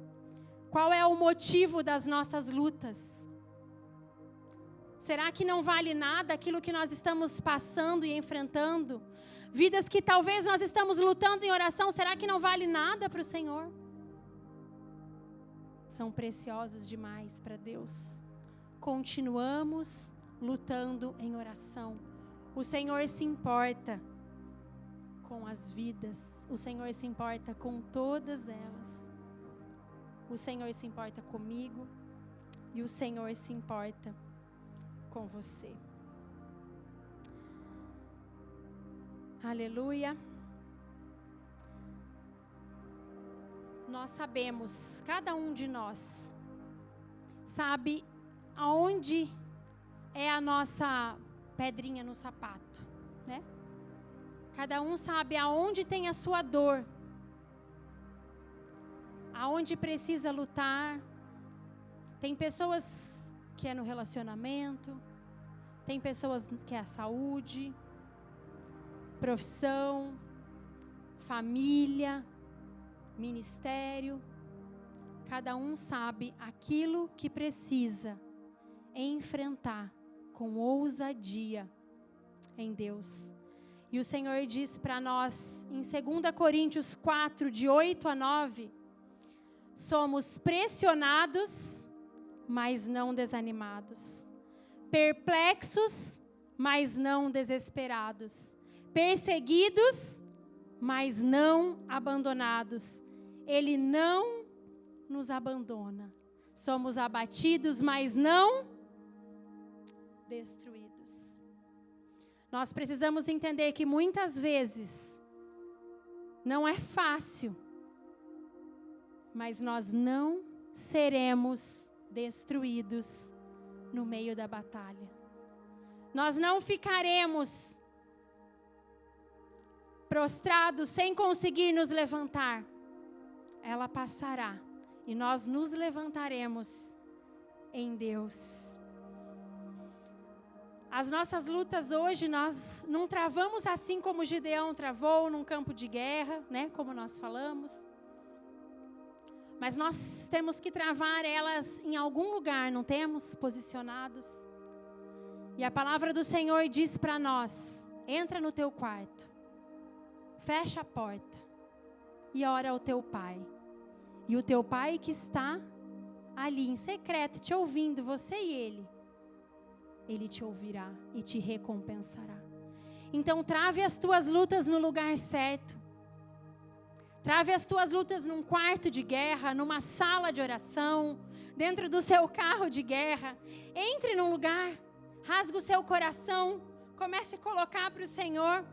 Qual é o motivo das nossas lutas? Será que não vale nada aquilo que nós estamos passando e enfrentando? Vidas que talvez nós estamos lutando em oração, será que não vale nada para o Senhor? São preciosas demais para Deus. Continuamos lutando em oração. O Senhor se importa com as vidas. O Senhor se importa com todas elas. O Senhor se importa comigo e o Senhor se importa com você. Aleluia. Nós sabemos, cada um de nós sabe aonde é a nossa pedrinha no sapato, né? Cada um sabe aonde tem a sua dor, aonde precisa lutar. Tem pessoas que é no relacionamento, tem pessoas que é a saúde, profissão, família, ministério. Cada um sabe aquilo que precisa enfrentar com ousadia em Deus. E o Senhor diz para nós em 2 Coríntios 4, de 8 a 9, somos pressionados, mas não desanimados, perplexos, mas não desesperados, perseguidos, mas não abandonados. Ele não nos abandona. Somos abatidos, mas não destruídos. Nós precisamos entender que muitas vezes não é fácil, mas nós não seremos destruídos no meio da batalha. Nós não ficaremos prostrados sem conseguir nos levantar. Ela passará e nós nos levantaremos em Deus. As nossas lutas hoje, nós não travamos assim como Gideão travou num campo de guerra, né? Como nós falamos. Mas nós temos que travar elas em algum lugar, não temos? Posicionados. E a palavra do Senhor diz para nós: entra no teu quarto, fecha a porta e ora ao teu pai. E o teu pai que está ali em secreto, te ouvindo, você e ele te ouvirá e te recompensará. Então trave as tuas lutas no lugar certo. Trave as tuas lutas num quarto de guerra, numa sala de oração, dentro do seu carro de guerra. Entre num lugar, rasga o seu coração, comece a colocar para o Senhor.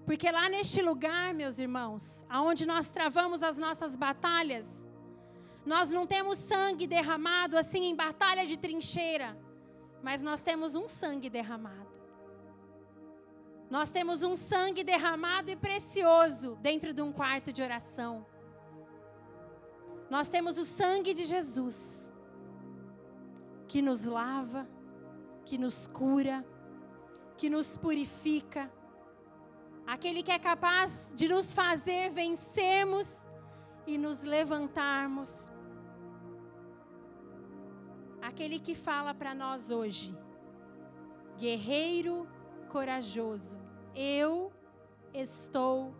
Porque lá neste lugar, meus irmãos, aonde nós travamos as nossas batalhas, nós não temos sangue derramado assim em batalha de trincheira, mas nós temos um sangue derramado. Nós temos um sangue derramado e precioso dentro de um quarto de oração. Nós temos o sangue de Jesus, que nos lava, que nos cura, que nos purifica. Aquele que é capaz de nos fazer vencermos e nos levantarmos. Aquele que fala para nós hoje: guerreiro corajoso, eu estou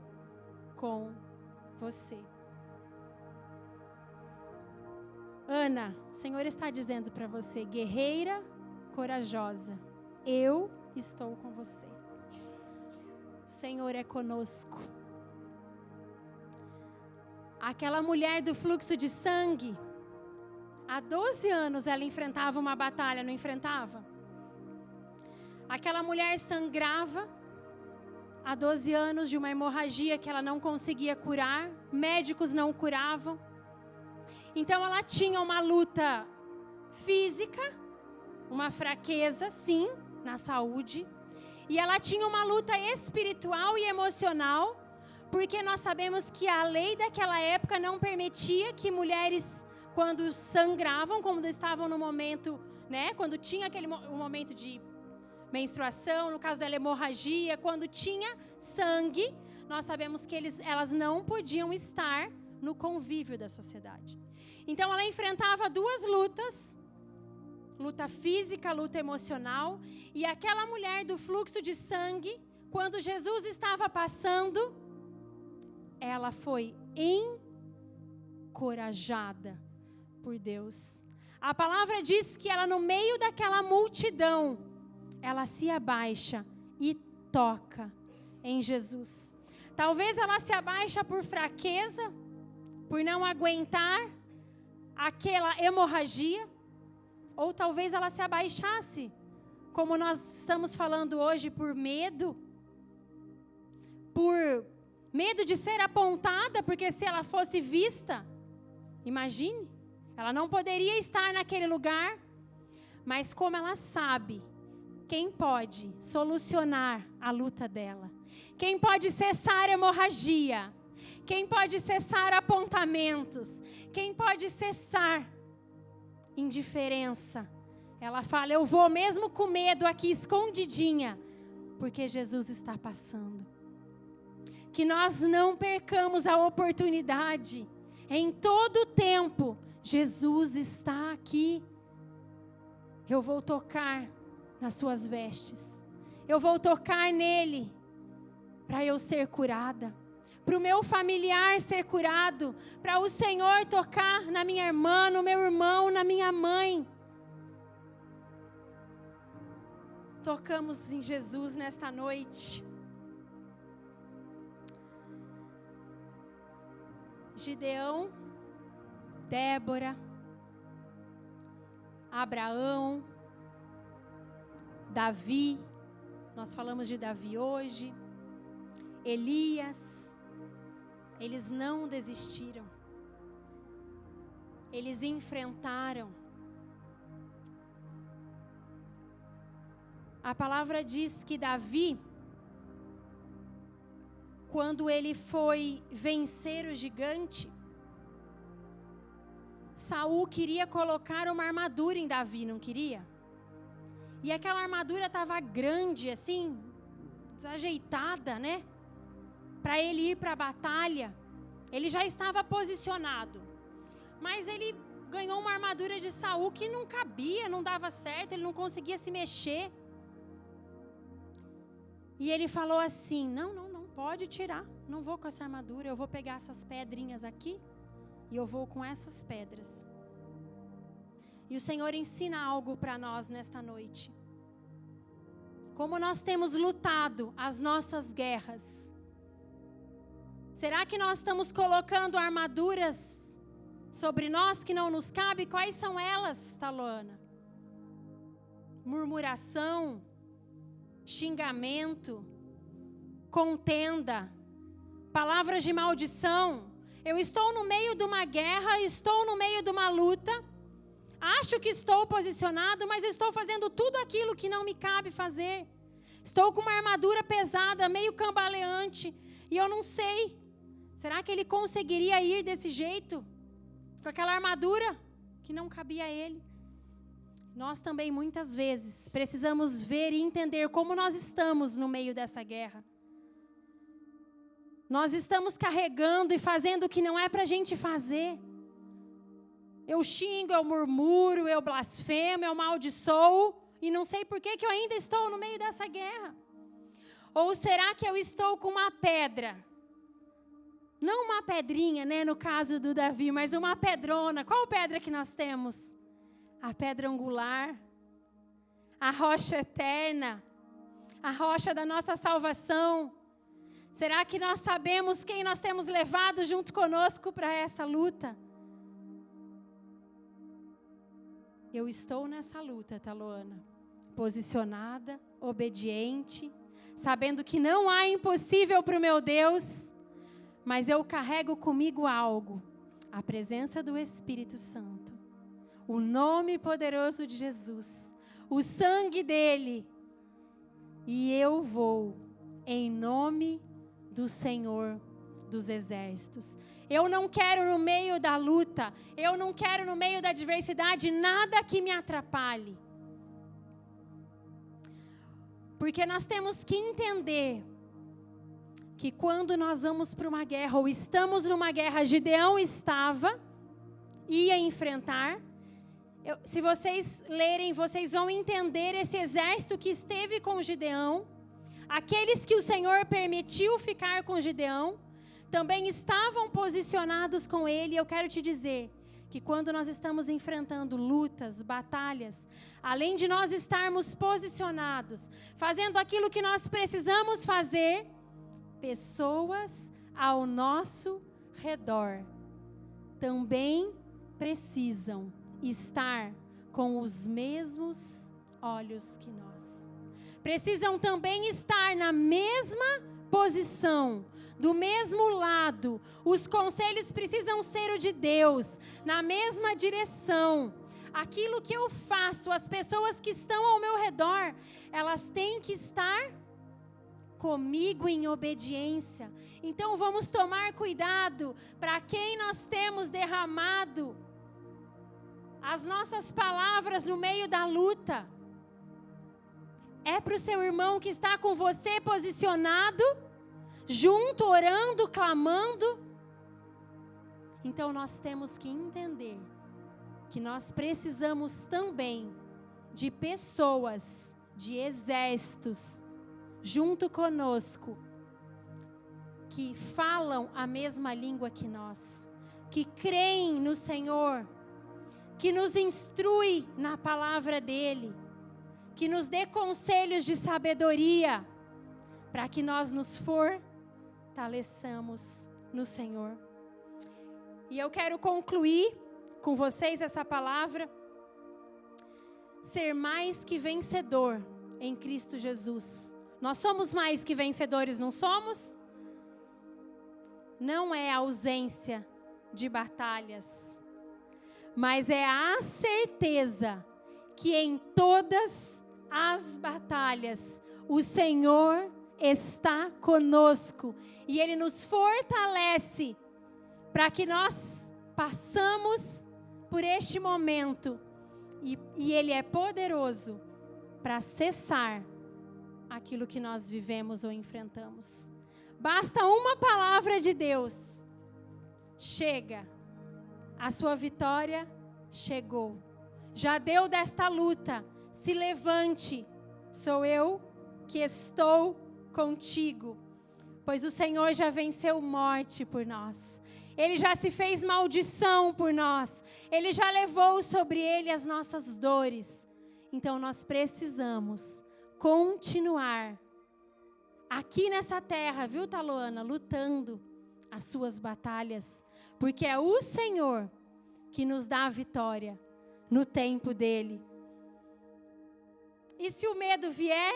com você. Ana, o Senhor está dizendo para você: guerreira corajosa, eu estou com você. O Senhor é conosco. Aquela mulher do fluxo de sangue, há 12 anos ela enfrentava uma batalha, não enfrentava? Aquela mulher sangrava há 12 anos de uma hemorragia que ela não conseguia curar, médicos não curavam. Então ela tinha uma luta física, uma fraqueza, sim, na saúde. E ela tinha uma luta espiritual e emocional, porque nós sabemos que a lei daquela época não permitia que mulheres, quando sangravam, quando estavam no momento, né, quando tinha aquele momento de menstruação, no caso da hemorragia, quando tinha sangue, nós sabemos que elas não podiam estar no convívio da sociedade. Então ela enfrentava duas lutas, luta física, luta emocional, e aquela mulher do fluxo de sangue, quando Jesus estava passando, ela foi encorajada por Deus. A palavra diz que ela, no meio daquela multidão, ela se abaixa e toca em Jesus. Talvez ela se abaixa por fraqueza, por não aguentar aquela hemorragia, ou talvez ela se abaixasse, como nós estamos falando hoje, por medo de ser apontada, porque se ela fosse vista, imagine, ela não poderia estar naquele lugar, mas como ela sabe quem pode solucionar a luta dela, quem pode cessar a hemorragia, quem pode cessar apontamentos, quem pode cessar indiferença, ela fala, eu vou mesmo com medo aqui escondidinha, porque Jesus está passando. Que nós não percamos a oportunidade, em todo o tempo, Jesus está aqui. Eu vou tocar nas suas vestes, eu vou tocar nele, para eu ser curada, para o meu familiar ser curado, para o Senhor tocar na minha irmã, no meu irmão, na minha mãe. Tocamos em Jesus nesta noite. Gideão, Débora, Abraão, Davi, nós falamos de Davi hoje, Elias, eles não desistiram, eles enfrentaram. A palavra diz que Davi, quando ele foi vencer o gigante, Saul queria colocar uma armadura em Davi, não queria? E aquela armadura estava grande, assim, desajeitada, né? Para ele ir para a batalha. Ele já estava posicionado. Mas ele ganhou uma armadura de Saul que não cabia, não dava certo, ele não conseguia se mexer. E ele falou assim, não pode tirar, não vou com essa armadura, eu vou pegar essas pedrinhas aqui e eu vou com essas pedras. E o Senhor ensina algo para nós nesta noite. Como nós temos lutado as nossas guerras. Será que nós estamos colocando armaduras sobre nós que não nos cabe? Quais são elas, Taloana? Murmuração, xingamento, contenda, palavras de maldição. Eu estou no meio de uma guerra, estou no meio de uma luta, acho que estou posicionado, mas estou fazendo tudo aquilo que não me cabe fazer. Estou com uma armadura pesada, meio cambaleante, e eu não sei. Será que ele conseguiria ir desse jeito? Com aquela armadura que não cabia a ele? Nós também, muitas vezes, precisamos ver e entender como nós estamos no meio dessa guerra. Nós estamos carregando e fazendo o que não é para a gente fazer. Eu xingo, eu murmuro, eu blasfemo, eu amaldiçoo, e não sei por que eu ainda estou no meio dessa guerra. Ou será que eu estou com uma pedra? Não uma pedrinha, né, no caso do Davi, mas uma pedrona. Qual pedra que nós temos? A pedra angular, a rocha eterna, a rocha da nossa salvação. Será que nós sabemos quem nós temos levado junto conosco para essa luta? Eu estou nessa luta, Taloana, posicionada, obediente, sabendo que não há impossível para o meu Deus, mas eu carrego comigo algo, a presença do Espírito Santo, o nome poderoso de Jesus, o sangue dele, e eu vou em nome do Senhor dos Exércitos. Eu não quero no meio da luta, eu não quero no meio da adversidade nada que me atrapalhe. Porque nós temos que entender que quando nós vamos para uma guerra, ou estamos numa guerra, Gideão ia enfrentar. Se vocês lerem, vocês vão entender esse exército que esteve com Gideão. Aqueles que o Senhor permitiu ficar com Gideão, também estavam posicionados com ele. E eu quero te dizer que quando nós estamos enfrentando lutas, batalhas, além de nós estarmos posicionados, fazendo aquilo que nós precisamos fazer, pessoas ao nosso redor também precisam estar com os mesmos olhos que nós. Precisam também estar na mesma posição, do mesmo lado. Os conselhos precisam ser o de Deus, na mesma direção. Aquilo que eu faço, as pessoas que estão ao meu redor, elas têm que estar comigo em obediência. Então vamos tomar cuidado para quem nós temos derramado as nossas palavras no meio da luta. É para o seu irmão que está com você posicionado, junto, orando, clamando. Então nós temos que entender que nós precisamos também de pessoas, de exércitos, junto conosco, que falam a mesma língua que nós, que creem no Senhor, que nos instrui na palavra dEle, que nos dê conselhos de sabedoria, para que nós nos fortaleçamos no Senhor. E eu quero concluir com vocês essa palavra: ser mais que vencedor em Cristo Jesus. Nós somos mais que vencedores, não somos? Não é a ausência de batalhas, mas é a certeza que em todas as batalhas o Senhor está conosco e Ele nos fortalece para que nós passamos por este momento e Ele é poderoso para cessar aquilo que nós vivemos ou enfrentamos. Basta uma palavra de Deus. Chega. A sua vitória chegou. Já deu desta luta. Se levante. Sou eu que estou contigo. Pois o Senhor já venceu morte por nós. Ele já se fez maldição por nós. Ele já levou sobre ele as nossas dores. Então nós precisamos continuar aqui nessa terra, viu, Taloana? Lutando as suas batalhas. Porque é o Senhor que nos dá a vitória no tempo dele. E se o medo vier?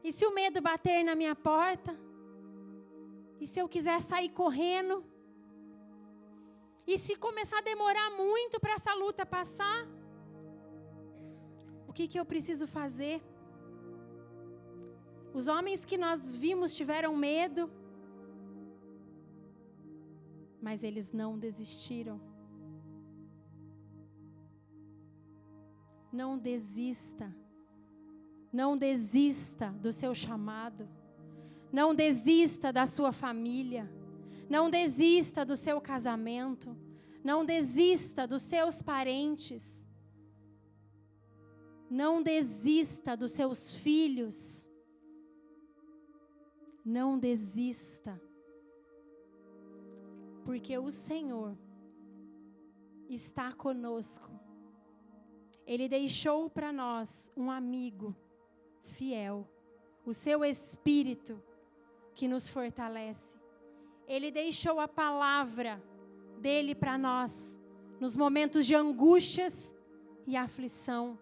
E se o medo bater na minha porta? E se eu quiser sair correndo? E se começar a demorar muito para essa luta passar? O que eu preciso fazer? Os homens que nós vimos tiveram medo, mas eles não desistiram. Não desista. Não desista do seu chamado. Não desista da sua família. Não desista do seu casamento. Não desista dos seus parentes. Não desista dos seus filhos. Não desista. Porque o Senhor está conosco. Ele deixou para nós um amigo fiel, o seu Espírito que nos fortalece. Ele deixou a palavra dele para nós nos momentos de angústias e aflição.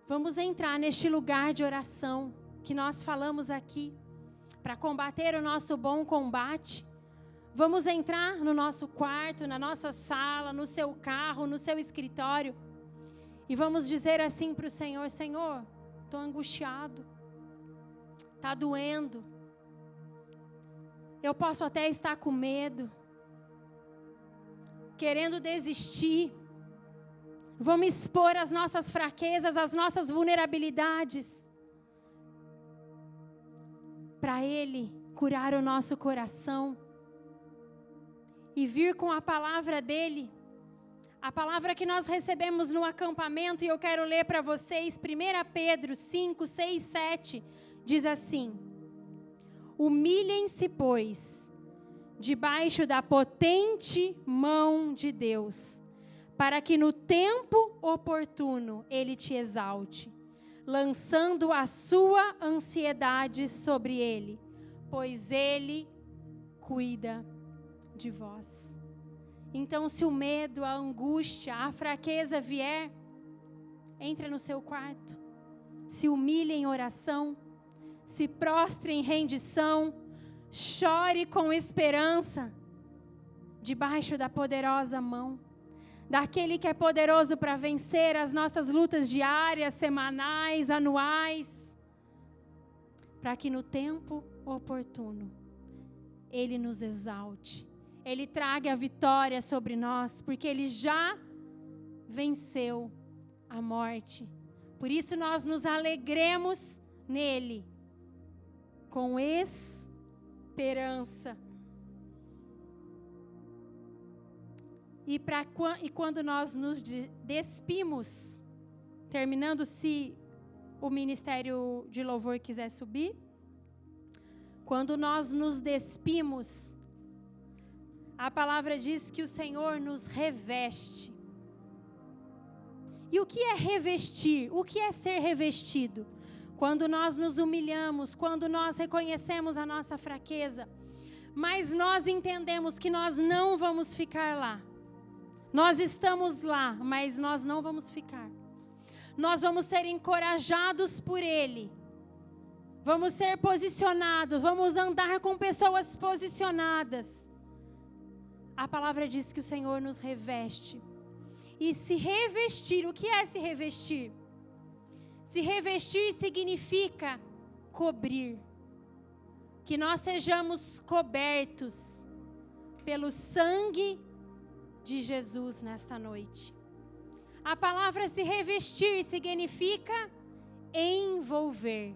Vamos entrar neste lugar de oração que nós falamos aqui, para combater o nosso bom combate. Vamos entrar no nosso quarto, na nossa sala, no seu carro, no seu escritório, e vamos dizer assim para o Senhor: Senhor, estou angustiado, está doendo, eu posso até estar com medo, querendo desistir. Vamos expor as nossas fraquezas, as nossas vulnerabilidades, para Ele curar o nosso coração e vir com a palavra dEle A palavra que nós recebemos no acampamento, e eu quero ler para vocês, 1 Pedro 5, 6, 7, diz assim: humilhem-se, pois, debaixo da potente mão de Deus, para que no tempo oportuno Ele te exalte, lançando a sua ansiedade sobre Ele, pois Ele cuida de vós. Então, se o medo, a angústia, a fraqueza vier, entre no seu quarto, se humilhe em oração, se prostre em rendição, chore com esperança, debaixo da poderosa mão, daquele que é poderoso para vencer as nossas lutas diárias, semanais, anuais, para que no tempo oportuno, Ele nos exalte, Ele traga a vitória sobre nós, porque Ele já venceu a morte. Por isso nós nos alegremos nele, com esperança. E quando nós nos despimos, terminando, se o ministério de louvor quiser subir, quando nós nos despimos, a palavra diz que o Senhor nos reveste. E o que é revestir? O que é ser revestido? Quando nós nos humilhamos, quando nós reconhecemos a nossa fraqueza, mas nós entendemos que nós não vamos ficar lá. Nós estamos lá, mas nós não vamos ficar. Nós vamos ser encorajados por Ele. Vamos ser posicionados, vamos andar com pessoas posicionadas. A palavra diz que o Senhor nos reveste. E se revestir, o que é se revestir? Se revestir significa cobrir. Que nós sejamos cobertos pelo sangue de Jesus nesta noite. A palavra se revestir significa envolver.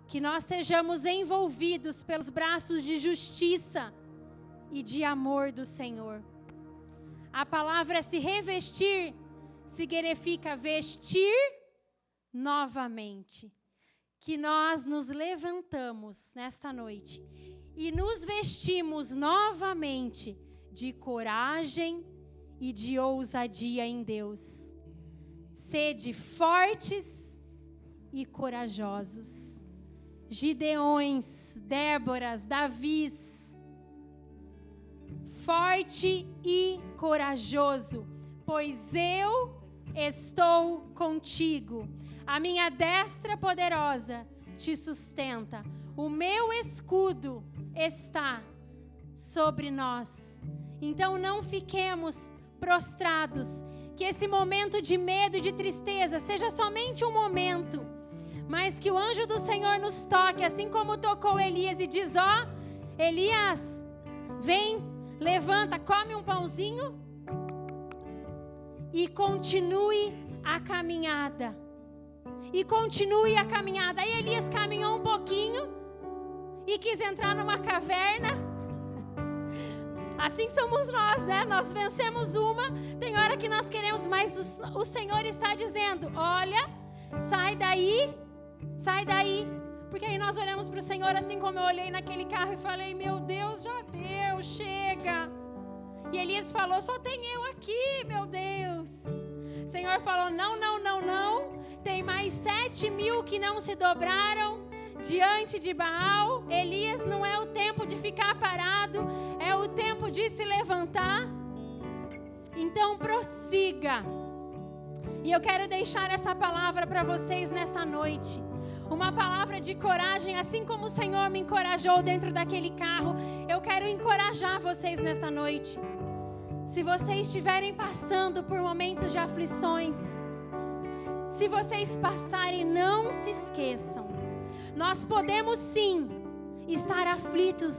Que nós sejamos envolvidos pelos braços de justiça e de amor do Senhor. A palavra se revestir significa vestir novamente. Que nós nos levantamos nesta noite e nos vestimos novamente de coragem e de ousadia em Deus. Sede fortes e corajosos. Gideões, Déboras, Davis, forte e corajoso, pois eu estou contigo. A minha destra poderosa te sustenta. O meu escudo está sobre nós. Então não fiquemos prostrados. Que esse momento de medo e de tristeza seja somente um momento, mas que o anjo do Senhor nos toque, assim como tocou Elias e diz: ó, Elias, vem, levanta, come um pãozinho e continue a caminhada. E continue a caminhada. Aí Elias caminhou um pouquinho e quis entrar numa caverna. Assim somos nós, né? Nós vencemos uma, tem hora que nós queremos, mas o Senhor está dizendo: olha, sai daí. Porque aí nós olhamos para o Senhor, assim como eu olhei naquele carro e falei: meu Deus, já deu, chega. E Elias falou: só tem eu aqui, meu Deus. O Senhor falou: não. Tem mais 7.000 que não se dobraram diante de Baal. Elias, não é o tempo de ficar parado, é o tempo de se levantar. Então prossiga. E eu quero deixar essa palavra para vocês nesta noite. Uma palavra de coragem, assim como o Senhor me encorajou dentro daquele carro. Eu quero encorajar vocês nesta noite. Se vocês estiverem passando por momentos de aflições, se vocês passarem, não se esqueçam. Nós podemos sim estar aflitos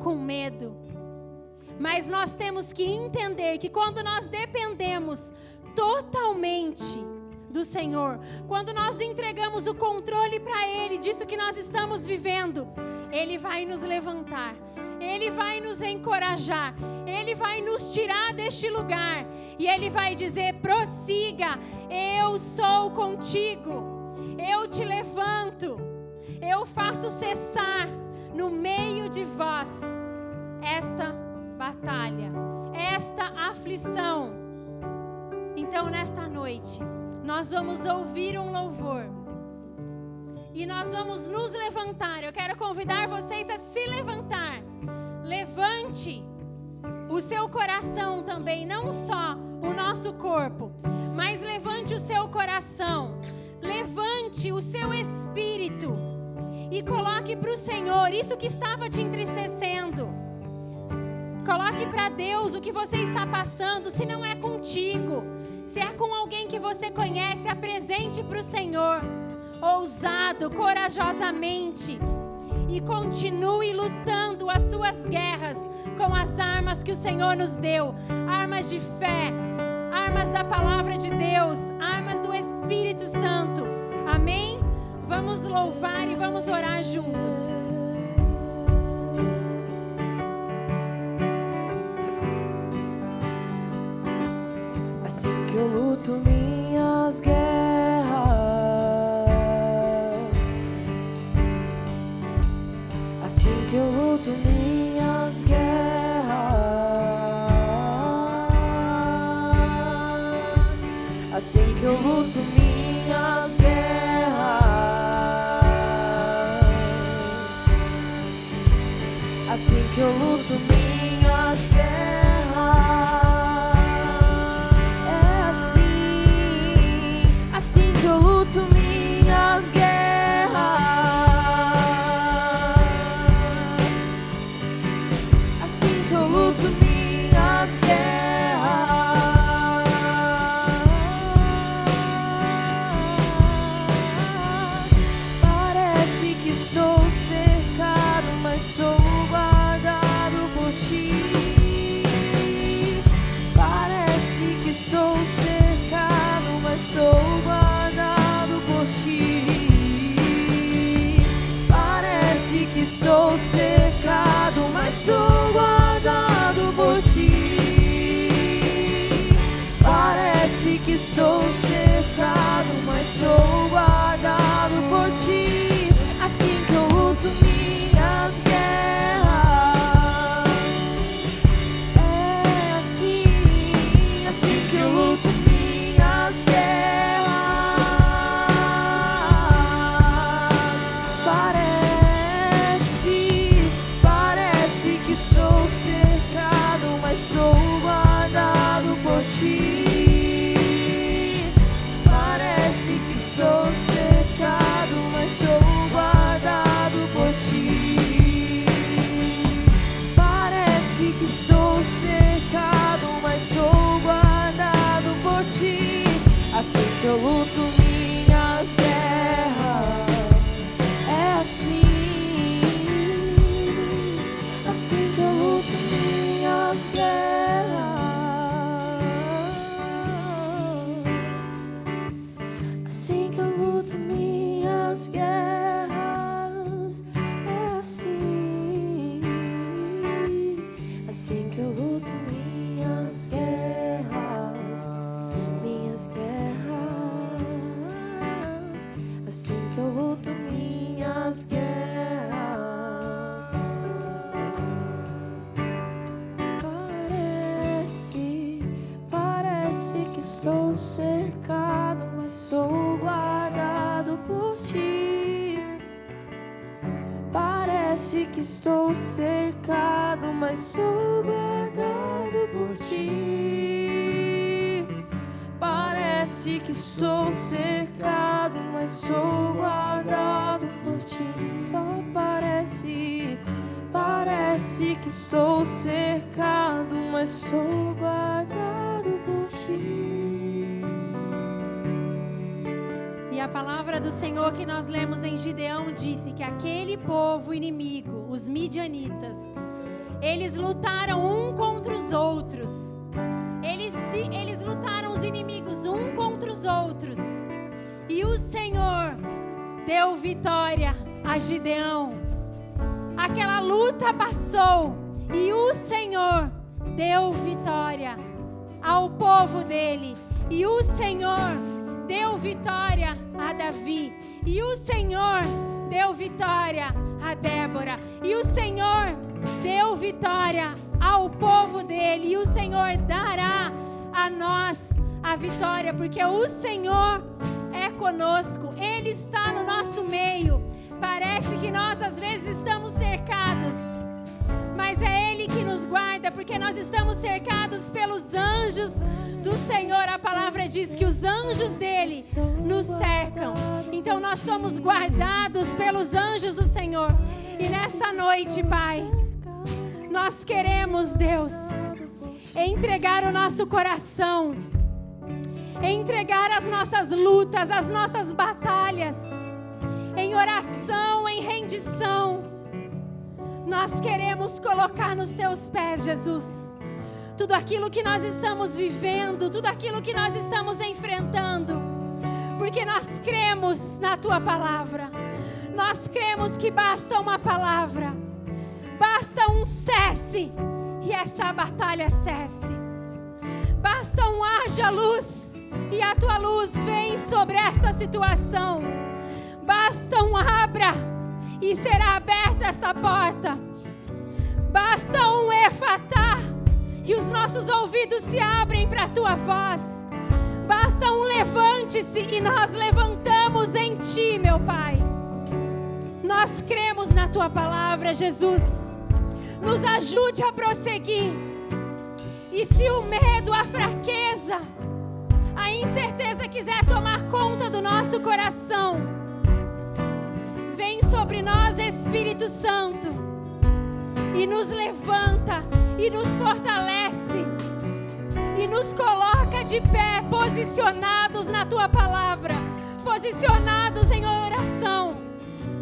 com medo, mas nós temos que entender que quando nós dependemos totalmente do Senhor, quando nós entregamos o controle para Ele, disso que nós estamos vivendo, Ele vai nos levantar, Ele vai nos encorajar, Ele vai nos tirar deste lugar e Ele vai dizer: prossiga, eu sou contigo, eu te levanto, eu faço cessar no meio de vós esta batalha, esta aflição. Então nesta noite nós vamos ouvir um louvor e nós vamos nos levantar. Eu quero convidar vocês a se levantar. Levante o seu coração também, não só o nosso corpo, mas levante o seu coração, levante o seu espírito e coloque para o Senhor isso que estava te entristecendo. Coloque para Deus o que você está passando. Se não é contigo, se é com alguém que você conhece, apresente para o Senhor, ousado, corajosamente, e continue lutando as suas guerras com as armas que o Senhor nos deu, armas de fé, armas da palavra de Deus, armas do Espírito Santo. Amém? Vamos louvar e vamos orar juntos. Assim que eu luto minhas guerras, assim que eu luto minhas guerras, assim que eu luto minhas guerras, assim que eu luto minhas guerras, é assim que eu luto minhas guerras, assim que eu luto minhas guerras, parece que estou cercado, mas sou guardado por ti. Parece que estou cercado, mas sou guardado por ti. Parece que estou cercado, mas sou guardado por ti. Parece que estou cercado, mas sou guardado por ti. Assim que eu luto minhas guerras, é assim que eu luto minhas guerras. Parece que estou cercado, mas sou guardado por ti. Parece que estou cercado, mas sou guardado por ti. Parece que estou cercado, mas sou guardado por ti. Assim que eu luto minhas guerras, é assim que eu luto minhas guerras, assim que eu luto minhas guerras, é assim que eu luto minhas guerras, assim que eu luto minhas guerras. Parece que estou cercado, mas sou guardado por ti. Parece que estou cercado, mas sou guardado por ti. Parece que estou cercado, mas sou guardado por ti. Só parece que estou cercado, mas sou guardado por ti. E a palavra do Senhor que nós lemos em Gideão disse que aquele povo inimigo, os midianitas, eles lutaram um contra os outros. Eles lutaram os inimigos um contra os outros. E o Senhor deu vitória a Gideão. aquela luta passou e o Senhor deu vitória ao povo dele. E o Senhor deu vitória a Davi. E o Senhor deu vitória a Débora. E o Senhor deu vitória ao povo dele. E o Senhor dará a nós a vitória, porque o Senhor é conosco. Ele está no nosso meio. Parece que nós às vezes estamos cercados, mas é Ele que nos guarda, porque nós estamos cercados pelos anjos do Senhor. A palavra diz que os anjos dele nos cercam. Então nós somos guardados pelos anjos do Senhor. E nessa noite, Pai, nós queremos, Deus, entregar o nosso coração, entregar as nossas lutas, as nossas batalhas, em oração, em rendição. Nós queremos colocar nos teus pés, Jesus, tudo aquilo que nós estamos vivendo, tudo aquilo que nós estamos enfrentando, porque nós cremos na tua palavra. Nós cremos que basta uma palavra, basta um cesse e essa batalha cesse. Basta um haja luz e a tua luz vem sobre esta situação. Basta um abra e será aberta esta porta. Basta um efatá e os nossos ouvidos se abrem para a tua voz. Basta um levante-se e nós levantamos em ti, meu Pai. Nós cremos na tua palavra, Jesus. Nos ajude a prosseguir. E se o medo, a fraqueza, a incerteza quiser tomar conta do nosso coração, vem sobre nós, Espírito Santo, e nos levanta, e nos fortalece, e nos coloca de pé, posicionados na tua palavra, posicionados em oração,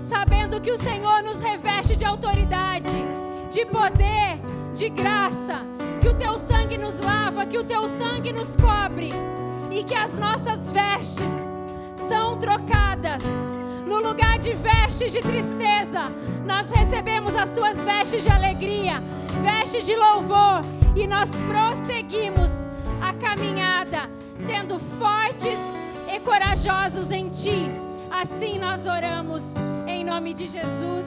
sabendo que o Senhor nos reveste de autoridade, de poder, de graça, que o teu sangue nos lava, que o teu sangue nos cobre, e que as nossas vestes são trocadas. No lugar de vestes de tristeza, nós recebemos as tuas vestes de alegria, vestes de louvor, e nós prosseguimos a caminhada, sendo fortes e corajosos em ti. Assim nós oramos, em nome de Jesus.